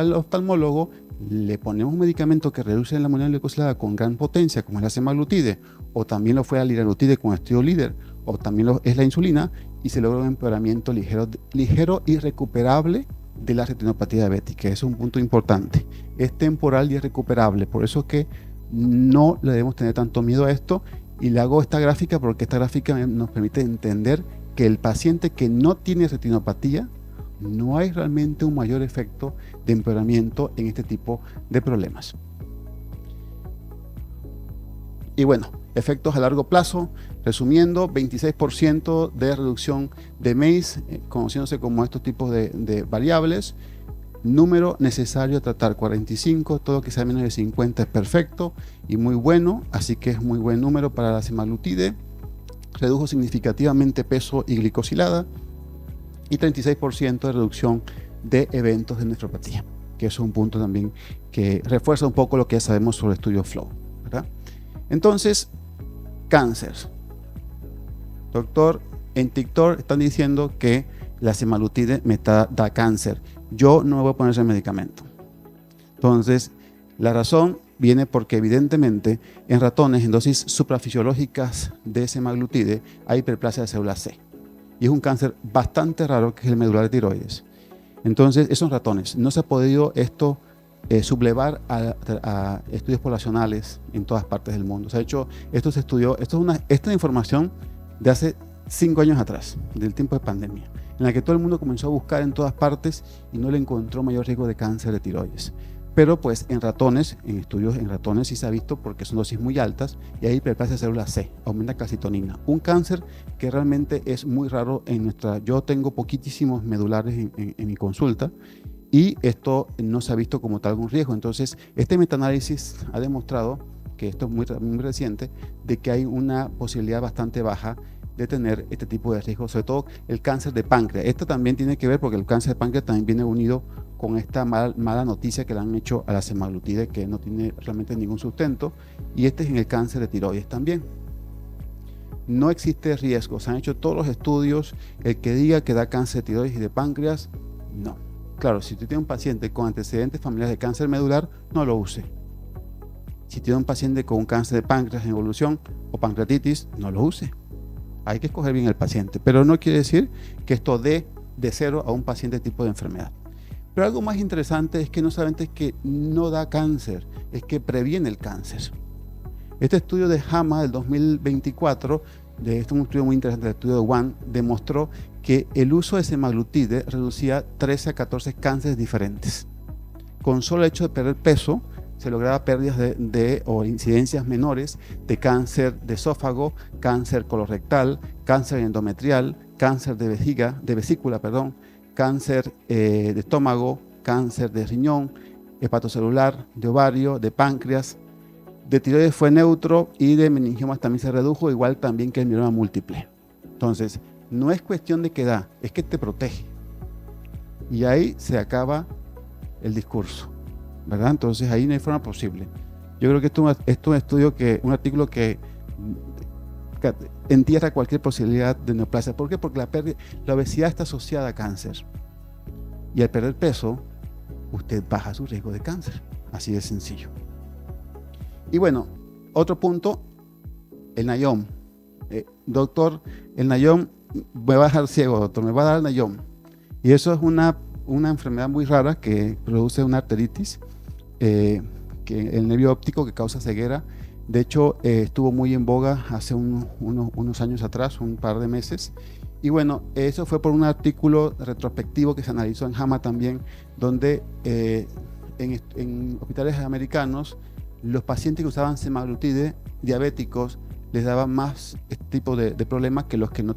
al oftalmólogo, le ponemos un medicamento que reduce la hemoglobina glicosilada con gran potencia, como es la semaglutide, o también lo fue la liraglutide con el estudio líder, o también es la insulina, y se logra un empeoramiento ligero y recuperable de la retinopatía diabética. Es un punto importante. Es temporal y es recuperable. Por eso es que no le debemos tener tanto miedo a esto. Y le hago esta gráfica porque esta gráfica nos permite entender que el paciente que no tiene retinopatía, no hay realmente un mayor efecto de empeoramiento en este tipo de problemas. Y bueno, efectos a largo plazo, resumiendo, 26% de reducción de MACE, conociéndose como estos tipos de variables. Número necesario a tratar, 45, todo lo que sea menos de 50 es perfecto y muy bueno, así que es muy buen número para la semaglutide. Redujo significativamente peso y glicosilada, y 36% de reducción de eventos de nefropatía, que es un punto también que refuerza un poco lo que ya sabemos sobre el estudio Flow, ¿verdad? Entonces, cáncer. Doctor, en TikTok están diciendo que la semaglutide da cáncer. Yo no me voy a poner ese medicamento. Entonces, la razón viene porque evidentemente en ratones en dosis suprafisiológicas de semaglutide hay hiperplasia de célula C. Y es un cáncer bastante raro, que es el medular de tiroides. Entonces, esos ratones, no se ha podido esto sublevar a estudios poblacionales en todas partes del mundo. Se ha hecho, esto se estudió, esta es información de hace 5 años atrás, del tiempo de pandemia, en la que todo el mundo comenzó a buscar en todas partes y no le encontró mayor riesgo de cáncer de tiroides. Pero pues en ratones, en estudios en ratones sí se ha visto, porque son dosis muy altas y hay hiperplasia de célula C, aumenta calcitonina. Un cáncer que realmente es muy raro en nuestra... Yo tengo poquitísimos medulares en mi consulta y esto no se ha visto como tal un riesgo. Entonces, este metaanálisis ha demostrado, que esto es muy reciente, de que hay una posibilidad bastante baja de tener este tipo de riesgos, sobre todo el cáncer de páncreas. Esto también tiene que ver porque el cáncer de páncreas también viene unido con esta mala noticia que le han hecho a la semaglutide, que no tiene realmente ningún sustento, y este es en el cáncer de tiroides también. No existe riesgo, se han hecho todos los estudios, el que diga que da cáncer de tiroides y de páncreas, no. Claro, si usted tiene un paciente con antecedentes familiares de cáncer medular, no lo use. Si tiene un paciente con un cáncer de páncreas en evolución o pancreatitis, no lo use. Hay que escoger bien el paciente, pero no quiere decir que esto dé de cero a un paciente tipo de enfermedad. Pero algo más interesante es que no solamente es que no da cáncer, es que previene el cáncer. Este estudio de JAMA del 2024, este es un estudio muy interesante, el estudio de One, demostró que el uso de semaglutide reducía 13 a 14 cánceres diferentes. Con solo el hecho de perder peso, se lograba pérdidas o incidencias menores de cáncer de esófago, cáncer colorectal, cáncer endometrial, cáncer de vesícula, cáncer de estómago, cáncer de riñón, hepatocelular, de ovario, de páncreas, de tiroides fue neutro y de meningiomas también se redujo, igual también que el mieloma múltiple. Entonces, no es cuestión de que da, es que te protege. Y ahí se acaba el discurso, ¿verdad? Entonces ahí no hay forma posible. Yo creo que esto es un estudio, un artículo que entierra cualquier posibilidad de neoplasia. ¿Por qué? Porque la obesidad está asociada a cáncer. Y al perder peso, usted baja su riesgo de cáncer. Así de sencillo. Y bueno, otro punto, el Nayom. Doctor, el Nayom me va a dejar ciego, doctor, me va a dar el Nayom. Y eso es una enfermedad muy rara que produce una arteritis, que el nervio óptico, que causa ceguera. De hecho, estuvo muy en boga hace unos años atrás, un par de meses. Y bueno, eso fue por un artículo retrospectivo que se analizó en JAMA también, donde en hospitales americanos, los pacientes que usaban semaglutide, diabéticos, les daban más este tipo de problemas que los que no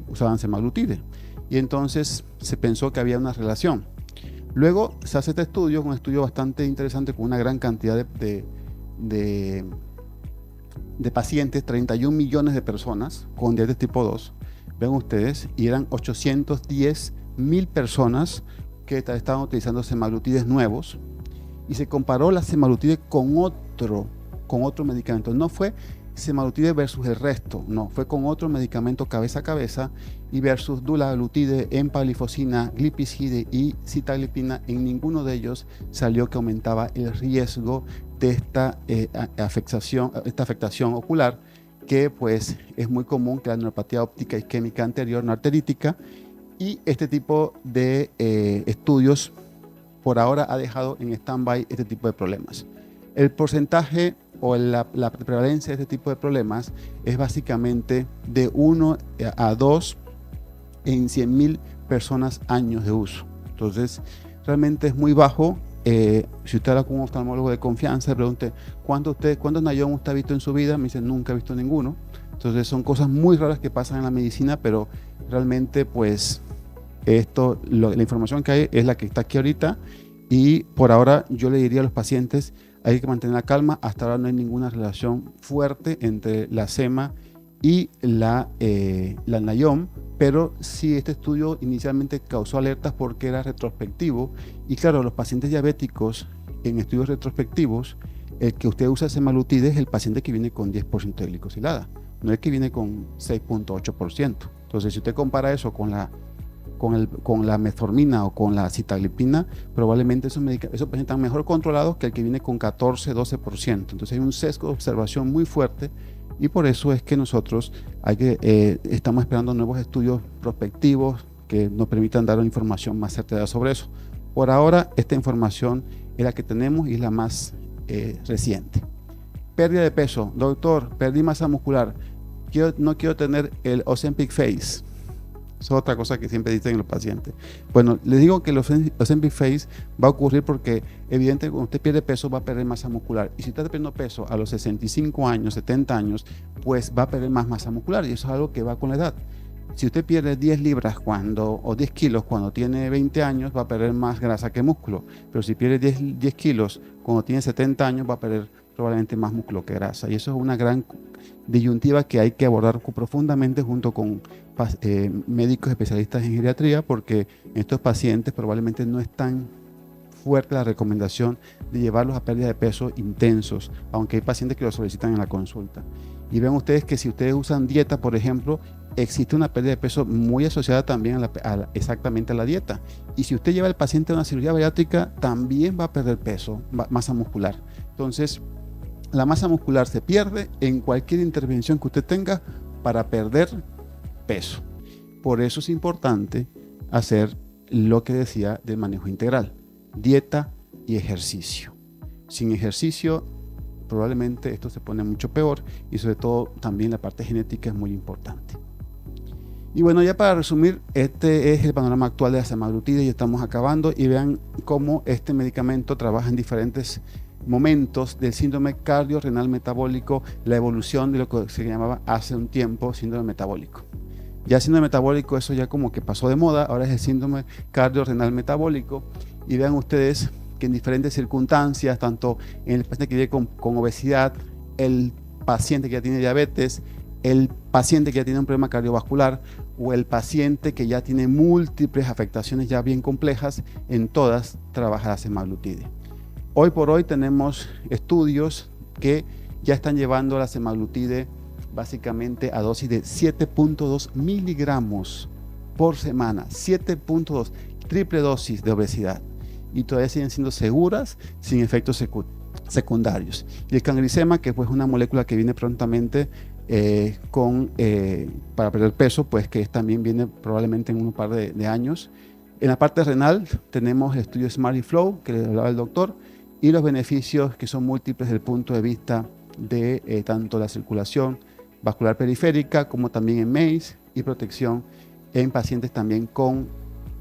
usaban semaglutide. Y entonces se pensó que había una relación. Luego se hace este estudio, un estudio bastante interesante con una gran cantidad de pacientes, 31 millones de personas con diabetes tipo 2, ven ustedes, y eran 810.000 personas que estaban utilizando semaglutides nuevos, y se comparó la semaglutide con otro medicamento. No fue semaglutide versus el resto, no, fue con otro medicamento cabeza a cabeza, y versus dulaglutide, empaglifosina, glipizide y sitagliptina. En ninguno de ellos salió que aumentaba el riesgo de esta afectación ocular, que pues es muy común, que la neuropatía óptica isquémica anterior no arterítica, y este tipo de estudios por ahora ha dejado en stand-by este tipo de problemas. El porcentaje o la prevalencia de este tipo de problemas es básicamente de 1 a 2 en 100.000 personas años de uso. Entonces, realmente es muy bajo. Si usted habla con un oftalmólogo de confianza, le pregunte ¿cuántos Nayom usted ha visto en su vida? Me dice, nunca he visto ninguno. Entonces, son cosas muy raras que pasan en la medicina, pero realmente, pues, la información que hay es la que está aquí ahorita, y por ahora yo le diría a los pacientes, hay que mantener la calma. Hasta ahora no hay ninguna relación fuerte entre la SEMA y la Nayom, pero sí este estudio inicialmente causó alertas porque era retrospectivo, y claro, los pacientes diabéticos en estudios retrospectivos, el que usted usa semaglutide es el paciente que viene con 10% de glicosilada, no el que viene con 6.8%. Entonces, si usted compara eso con la metformina o con la sitaglipina, probablemente esos pacientes están mejor controlados que el que viene con 14-12%. Entonces hay un sesgo de observación muy fuerte y por eso es que nosotros estamos esperando nuevos estudios prospectivos que nos permitan dar una información más certera sobre eso. Por ahora, esta información es la que tenemos y es la más reciente. Pérdida de peso. Doctor, perdí masa muscular. No quiero tener el Ozempic Face. Es otra cosa que siempre dicen los pacientes. Bueno, les digo que el Ozempic Face va a ocurrir porque evidentemente cuando usted pierde peso va a perder masa muscular. Y si está perdiendo peso a los 65 años, 70 años, pues va a perder más masa muscular. Y eso es algo que va con la edad. Si usted pierde 10 libras o 10 kilos cuando tiene 20 años, va a perder más grasa que músculo. Pero si pierde 10 kilos cuando tiene 70 años, va a perder probablemente más músculo que grasa. Y eso es una gran disyuntiva que hay que abordar profundamente junto con médicos especialistas en geriatría, porque en estos pacientes probablemente no es tan fuerte la recomendación de llevarlos a pérdida de peso intensos, aunque hay pacientes que lo solicitan en la consulta. Y ven ustedes que si ustedes usan dieta, por ejemplo, existe una pérdida de peso muy asociada también exactamente a la dieta. Y si usted lleva al paciente a una cirugía bariátrica, también va a perder peso, masa muscular. Entonces, la masa muscular se pierde en cualquier intervención que usted tenga para perder peso. Por eso es importante hacer lo que decía del manejo integral: dieta y ejercicio. Sin ejercicio, probablemente esto se pone mucho peor y sobre todo también la parte genética es muy importante. Y bueno, ya para resumir, este es el panorama actual de la semaglutide y estamos acabando, y vean cómo este medicamento trabaja en diferentes momentos del síndrome cardiorrenal metabólico, la evolución de lo que se llamaba hace un tiempo síndrome metabólico. Ya el síndrome metabólico, eso ya como que pasó de moda, ahora es el síndrome cardiorrenal metabólico, y vean ustedes que en diferentes circunstancias, tanto en el paciente que vive con obesidad, el paciente que ya tiene diabetes, el paciente que ya tiene un problema cardiovascular o el paciente que ya tiene múltiples afectaciones ya bien complejas, en todas trabaja la semaglutide. Hoy por hoy tenemos estudios que ya están llevando la semaglutide básicamente a dosis de 7.2 miligramos por semana, 7.2, triple dosis de obesidad, y todavía siguen siendo seguras sin efectos secundarios. Y el cangrisema, que pues es una molécula que viene prontamente para perder peso, pues que también viene probablemente en un par de años. En la parte renal tenemos el estudio Smart y Flow, que le hablaba el doctor, y los beneficios que son múltiples desde el punto de vista de tanto la circulación vascular periférica como también en MACE, y protección en pacientes también con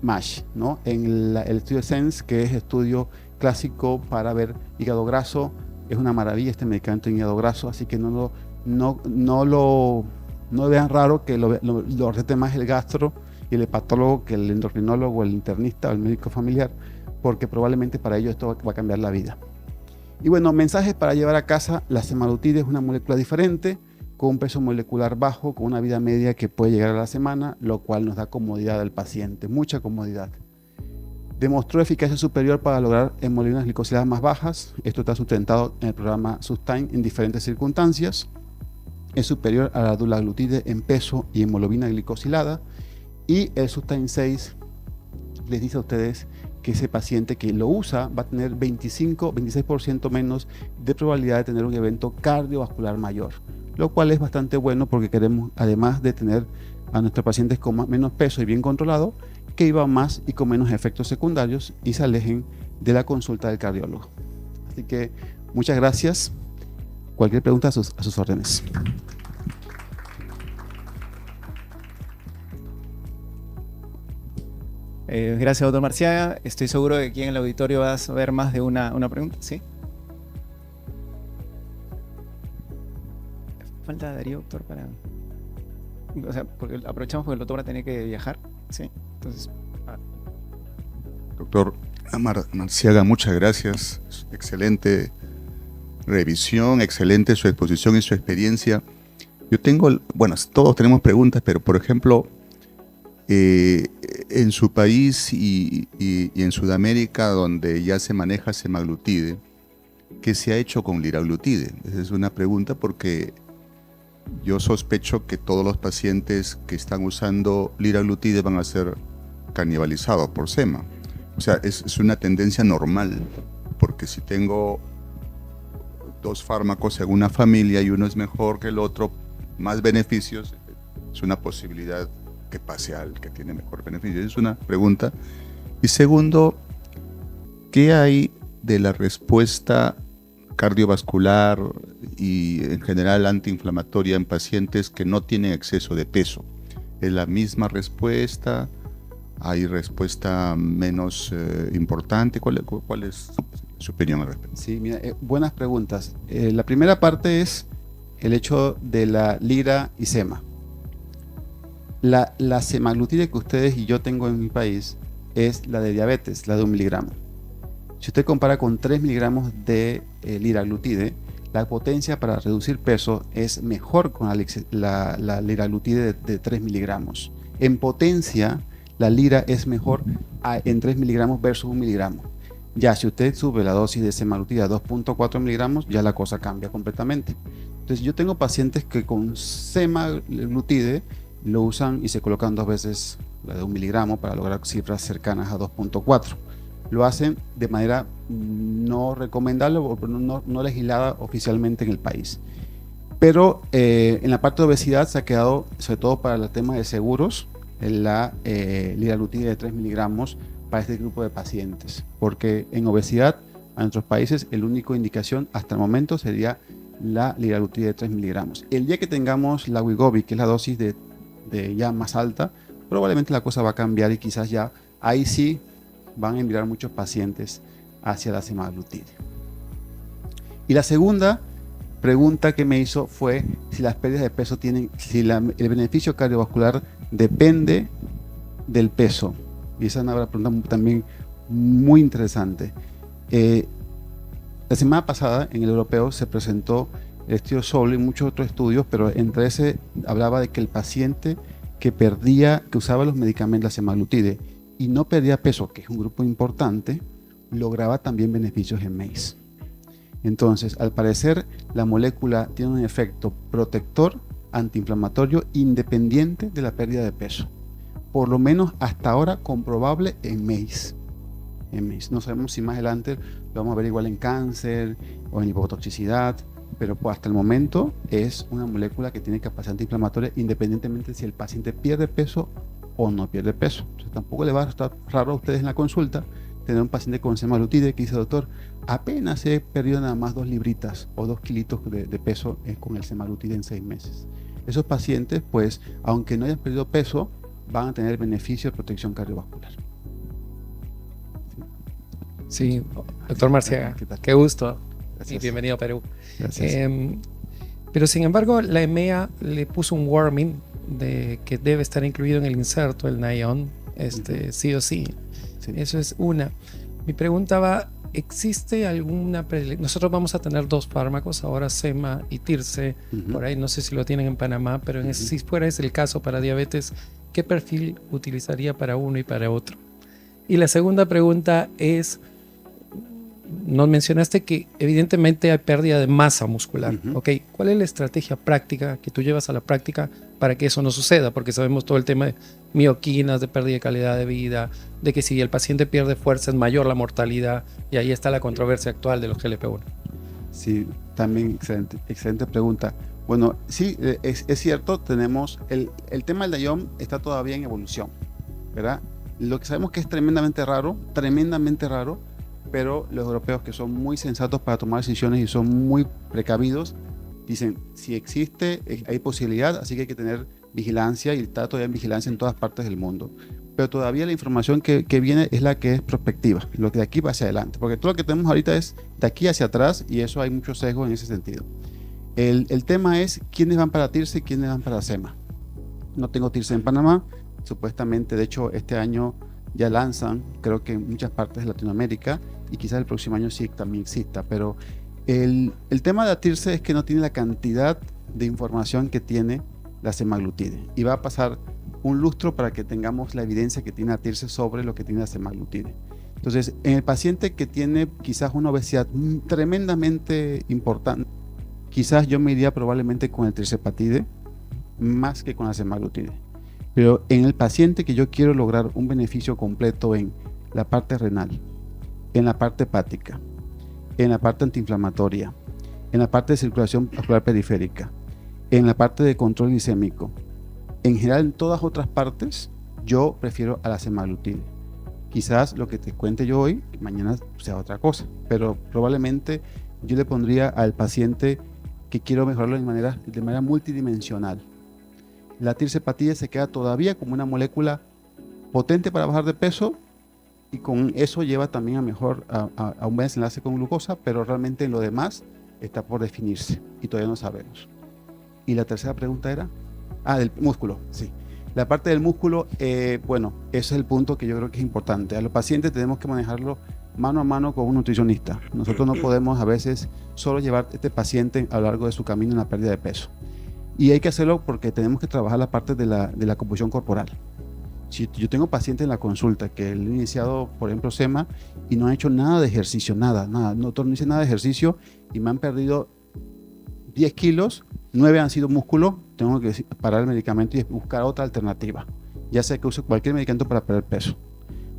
MASH, ¿no? En el estudio SENSE, que es estudio clásico para ver hígado graso, es una maravilla este medicamento en hígado graso, así que no lo vean raro que lo recete más el gastro y el hepatólogo que el endocrinólogo, el internista o el médico familiar, porque probablemente para ellos esto va a cambiar la vida. Y bueno, mensajes para llevar a casa: la semaglutide es una molécula diferente, con un peso molecular bajo, con una vida media que puede llegar a la semana, lo cual nos da comodidad al paciente, mucha comodidad. Demostró eficacia superior para lograr hemoglobinas glicosiladas más bajas. Esto está sustentado en el programa SUSTAIN en diferentes circunstancias. Es superior a la dulaglutide en peso y hemoglobina glicosilada. Y el SUSTAIN 6 les dice a ustedes que ese paciente que lo usa va a tener 26% menos de probabilidad de tener un evento cardiovascular mayor, lo cual es bastante bueno porque queremos, además de tener a nuestros pacientes con menos peso y bien controlado, que vivan más y con menos efectos secundarios y se alejen de la consulta del cardiólogo. Así que muchas gracias. Cualquier pregunta a sus órdenes. Gracias, doctor Marciaga. Estoy seguro que aquí en el auditorio vas a ver más de una pregunta, ¿sí? Falta Darío, doctor, para... O sea, porque aprovechamos porque el doctor va a tener que viajar, ¿sí? Entonces... Doctor Marciaga, muchas gracias. Excelente revisión, excelente su exposición y su experiencia. Yo tengo, bueno, todos tenemos preguntas, pero por ejemplo, en su país y en Sudamérica, donde ya se maneja semaglutide, ¿qué se ha hecho con liraglutide? Esa es una pregunta porque yo sospecho que todos los pacientes que están usando liraglutide van a ser canibalizados por sema. O sea, es una tendencia normal, porque si tengo dos fármacos en una familia y uno es mejor que el otro, más beneficios, es una posibilidad que pase al que tiene mejor beneficio. Es una pregunta. Y segundo, ¿qué hay de la respuesta cardiovascular y en general antiinflamatoria en pacientes que no tienen exceso de peso? ¿Es la misma respuesta? ¿Hay respuesta menos importante? ¿Cuál es su opinión al respecto? Sí, mira, buenas preguntas. La primera parte es el hecho de la lira y sema. La semaglutide que ustedes y yo tengo en mi país es la de diabetes, la de 1 miligramo. Si usted compara con 3 miligramos de liraglutide, la potencia para reducir peso es mejor con la liraglutide de 3 miligramos. En potencia, la lira es mejor en 3 miligramos versus 1 miligramo. Ya si usted sube la dosis de semaglutide a 2.4 miligramos, ya la cosa cambia completamente. Entonces yo tengo pacientes que con semaglutide lo usan y se colocan 2 veces la de 1 miligramo para lograr cifras cercanas a 2.4. Lo hacen de manera no recomendable o no legislada oficialmente en el país. Pero en la parte de obesidad se ha quedado, sobre todo para el tema de seguros, la liraglutide de 3 miligramos para este grupo de pacientes. Porque en obesidad, en nuestros países, la única indicación hasta el momento sería la liraglutide de 3 miligramos. El día que tengamos la Wegovy, que es la dosis de ya más alta, probablemente la cosa va a cambiar y quizás ya ahí sí van a enviar muchos pacientes hacia la semaglutide. Y la segunda pregunta que me hizo fue si las pérdidas de peso el beneficio cardiovascular depende del peso. Y esa es una pregunta también muy interesante. La semana pasada en el europeo se presentó el estudio SOUL y muchos otros estudios, pero entre ese hablaba de que el paciente que usaba los medicamentos, la semaglutide, y no perdía peso, que es un grupo importante, lograba también beneficios en MACE. Entonces, al parecer, la molécula tiene un efecto protector antiinflamatorio independiente de la pérdida de peso. Por lo menos hasta ahora comprobable en MACE. No sabemos si más adelante lo vamos a ver igual en cáncer o en hipotoxicidad, pero pues hasta el momento es una molécula que tiene capacidad antiinflamatoria independientemente si el paciente pierde peso o no pierde peso. Entonces, tampoco le va a estar raro a ustedes en la consulta tener un paciente con semaglutide que dice: doctor, apenas he perdido nada más 2 libritas o 2 kilitos de peso con el semaglutide en 6 meses. Esos pacientes, pues, aunque no hayan perdido peso, van a tener beneficio de protección cardiovascular. Sí, doctor Marciaga, qué gusto. Gracias. Y bienvenido a Perú. Gracias. Pero sin embargo, la EMEA le puso un warning de que debe estar incluido en el inserto, el NION, sí o sí. Sí. Eso es una. Mi pregunta va, ¿existe alguna nosotros vamos a tener 2 fármacos, ahora SEMA y TIRSE, por ahí no sé si lo tienen en Panamá, pero si fuera ese el caso para diabetes, ¿qué perfil utilizaría para uno y para otro? Y la segunda pregunta es, nos mencionaste que evidentemente hay pérdida de masa muscular, ¿ok? ¿Cuál es la estrategia práctica que tú llevas a la práctica para que eso no suceda? Porque sabemos todo el tema de mioquinas, de pérdida de calidad de vida, de que si el paciente pierde fuerza es mayor la mortalidad, y ahí está la controversia actual de los GLP-1. Sí, también excelente pregunta. Bueno, sí, es cierto, tenemos el tema del DIOM está todavía en evolución, ¿verdad? Lo que sabemos que es tremendamente raro, pero los europeos, que son muy sensatos para tomar decisiones y son muy precavidos, dicen: si existe, hay posibilidad, así que hay que tener vigilancia, y está todavía en vigilancia en todas partes del mundo. Pero todavía la información que viene es la que es prospectiva, lo que de aquí va hacia adelante, porque todo lo que tenemos ahorita es de aquí hacia atrás, y eso hay muchos sesgos en ese sentido. El tema es quiénes van para TIRSE y quiénes van para SEMA. No tengo TIRSE en Panamá, supuestamente, de hecho este año ya lanzan, creo que en muchas partes de Latinoamérica, y quizás el próximo año sí también exista, pero el tema de la TIRSE es que no tiene la cantidad de información que tiene la semaglutide, y va a pasar un lustro para que tengamos la evidencia que tiene la TIRSE sobre lo que tiene la semaglutide. Entonces, en el paciente que tiene quizás una obesidad tremendamente importante, quizás yo me iría probablemente con el tirzepatide más que con la semaglutide. Pero en el paciente que yo quiero lograr un beneficio completo en la parte renal, en la parte hepática, en la parte antiinflamatoria, en la parte de circulación vascular periférica, en la parte de control glicémico, en general en todas otras partes, yo prefiero a la semaglutide. Quizás lo que te cuente yo hoy, mañana sea otra cosa, pero probablemente yo le pondría al paciente que quiero mejorarlo de manera multidimensional. La tirzepatide se queda todavía como una molécula potente para bajar de peso y con eso lleva también a un buen desenlace con glucosa, pero realmente en lo demás está por definirse y todavía no sabemos. Y la tercera pregunta era, del músculo, sí. La parte del músculo, bueno, ese es el punto que yo creo que es importante. A los pacientes tenemos que manejarlo mano a mano con un nutricionista. Nosotros no podemos a veces solo llevar a este paciente a lo largo de su camino en la pérdida de peso. Y hay que hacerlo porque tenemos que trabajar la parte de la composición corporal. Si yo tengo pacientes en la consulta que han iniciado, por ejemplo, SEMA y no han hecho nada de ejercicio, nada, doctor, no hice nada de ejercicio y me han perdido 10 kilos, 9 han sido músculo, tengo que parar el medicamento y buscar otra alternativa. Ya sea que use cualquier medicamento para perder peso.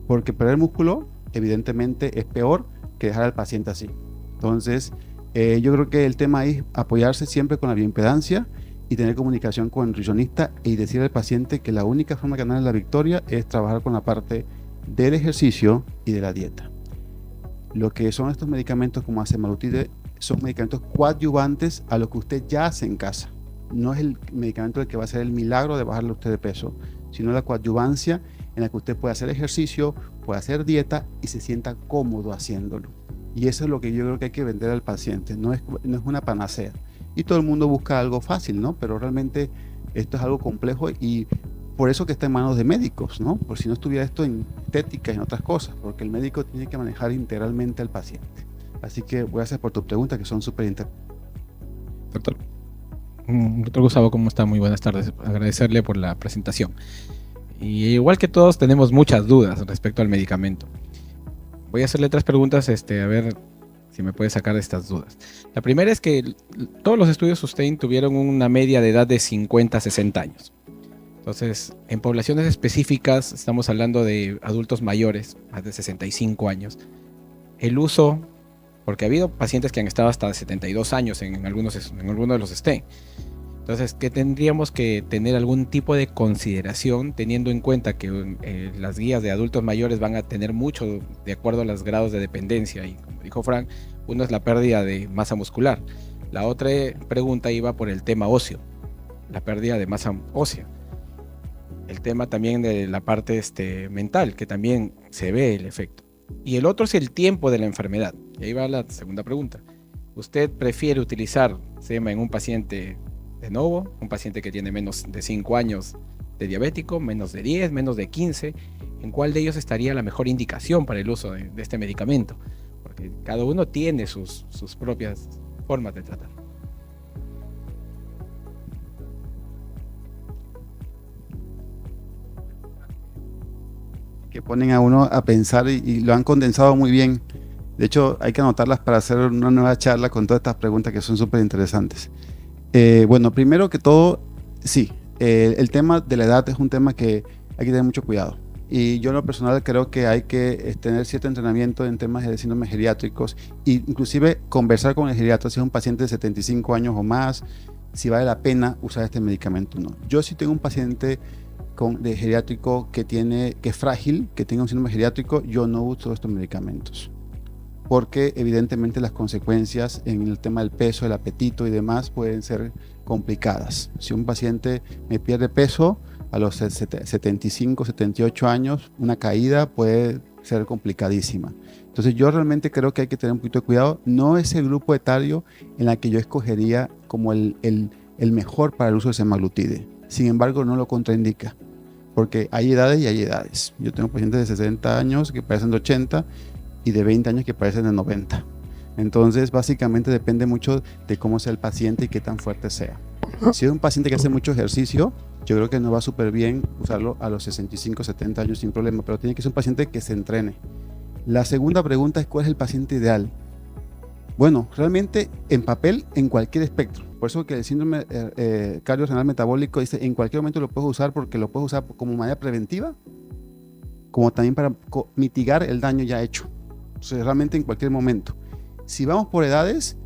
Porque perder músculo, evidentemente, es peor que dejar al paciente así. Entonces, yo creo que el tema es apoyarse siempre con la bioimpedancia y tener comunicación con el nutricionista y decirle al paciente que la única forma de ganar la victoria es trabajar con la parte del ejercicio y de la dieta. Lo que son estos medicamentos como la semaglutide son medicamentos coadyuvantes a lo que usted ya hace en casa. No es el medicamento el que va a hacer el milagro de bajarle a usted de peso, sino la coadyuvancia en la que usted puede hacer ejercicio, puede hacer dieta y se sienta cómodo haciéndolo. Y eso es lo que yo creo que hay que vender al paciente, no es una panacea. Y todo el mundo busca algo fácil, ¿no? Pero realmente esto es algo complejo y por eso que está en manos de médicos, ¿no? Por si no estuviera esto en estética y en otras cosas, porque el médico tiene que manejar integralmente al paciente. Así que gracias por tu pregunta, que son súper interesantes. Doctor Gustavo, ¿cómo está? Muy buenas tardes. Agradecerle por la presentación. Y igual que todos, tenemos muchas dudas respecto al medicamento. Voy a hacerle 3 preguntas, a ver si me puede sacar de estas dudas. La primera es que todos los estudios Sustain tuvieron una media de edad de 50 a 60 años. Entonces, en poblaciones específicas, estamos hablando de adultos mayores, más de 65 años. El uso, porque ha habido pacientes que han estado hasta 72 años en algunos de los Sustain. Entonces, que tendríamos que tener algún tipo de consideración, teniendo en cuenta que las guías de adultos mayores van a tener mucho de acuerdo a los grados de dependencia. Y como dijo Frank, uno es la pérdida de masa muscular. La otra pregunta iba por el tema óseo, la pérdida de masa ósea. El tema también de la parte mental, que también se ve el efecto. Y el otro es el tiempo de la enfermedad. Y ahí va la segunda pregunta. ¿Usted prefiere utilizar SEMA en un paciente de novo, un paciente que tiene menos de 5 años de diabético, menos de 10, menos de 15? ¿En cuál de ellos estaría la mejor indicación para el uso de este medicamento? Porque cada uno tiene sus propias formas de tratar. Que ponen a uno a pensar y lo han condensado muy bien. De hecho, hay que anotarlas para hacer una nueva charla con todas estas preguntas que son súper interesantes. Bueno, primero que todo, sí, el tema de la edad es un tema que hay que tener mucho cuidado. Y yo en lo personal creo que hay que tener cierto entrenamiento en temas de síndromes geriátricos e inclusive conversar con el geriatra si es un paciente de 75 años o más, si vale la pena usar este medicamento o no. Yo sí tengo un paciente de geriátrico que es frágil, que tenga un síndrome geriátrico, yo no uso estos medicamentos. Porque evidentemente las consecuencias en el tema del peso, el apetito y demás pueden ser complicadas. Si un paciente me pierde peso a los 75, 78 años, una caída puede ser complicadísima. Entonces yo realmente creo que hay que tener un poquito de cuidado. No es el grupo etario en la que yo escogería como el mejor para el uso de semaglutide. Sin embargo, no lo contraindica, porque hay edades y hay edades. Yo tengo pacientes de 60 años que parecen de 80 y de 20 años que parecen de 90. Entonces, básicamente depende mucho de cómo sea el paciente y qué tan fuerte sea. Si es un paciente que hace mucho ejercicio, yo creo que nos va súper bien usarlo a los 65, 70 años sin problema, pero tiene que ser un paciente que se entrene. La segunda pregunta es: ¿cuál es el paciente ideal? Bueno, realmente en papel, en cualquier espectro. Por eso que el síndrome cardiorrenal metabólico dice en cualquier momento lo puedes usar, porque lo puedes usar como manera preventiva, como también para mitigar el daño ya hecho. Entonces, realmente en cualquier momento. Si vamos por edades,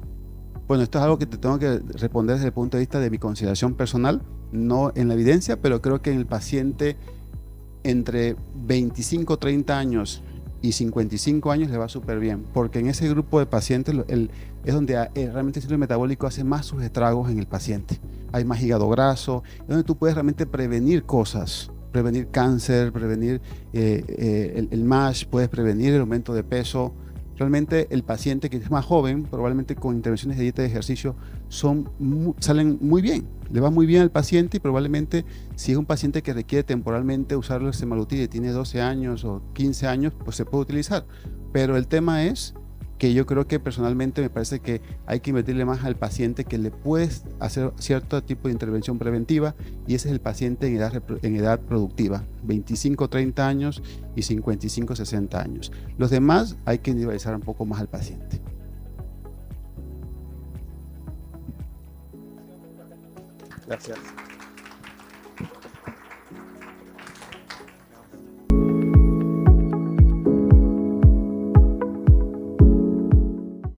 bueno, esto es algo que te tengo que responder desde el punto de vista de mi consideración personal, no en la evidencia, pero creo que en el paciente entre 25, 30 años y 55 años le va súper bien, porque en ese grupo de pacientes es donde realmente el síndrome metabólico hace más sus estragos en el paciente. Hay más hígado graso, es donde tú puedes realmente prevenir cosas, prevenir cáncer, prevenir el MASH, puedes prevenir el aumento de peso. Realmente el paciente que es más joven, probablemente con intervenciones de dieta y ejercicio, salen muy bien, le va muy bien al paciente, y probablemente si es un paciente que requiere temporalmente usar el semaglutide y tiene 12 años o 15 años, pues se puede utilizar. Pero el tema es que yo creo que personalmente me parece que hay que invertirle más al paciente que le puedes hacer cierto tipo de intervención preventiva, y ese es el paciente en edad productiva, 25, 30 años y 55, 60 años. Los demás hay que individualizar un poco más al paciente. Gracias.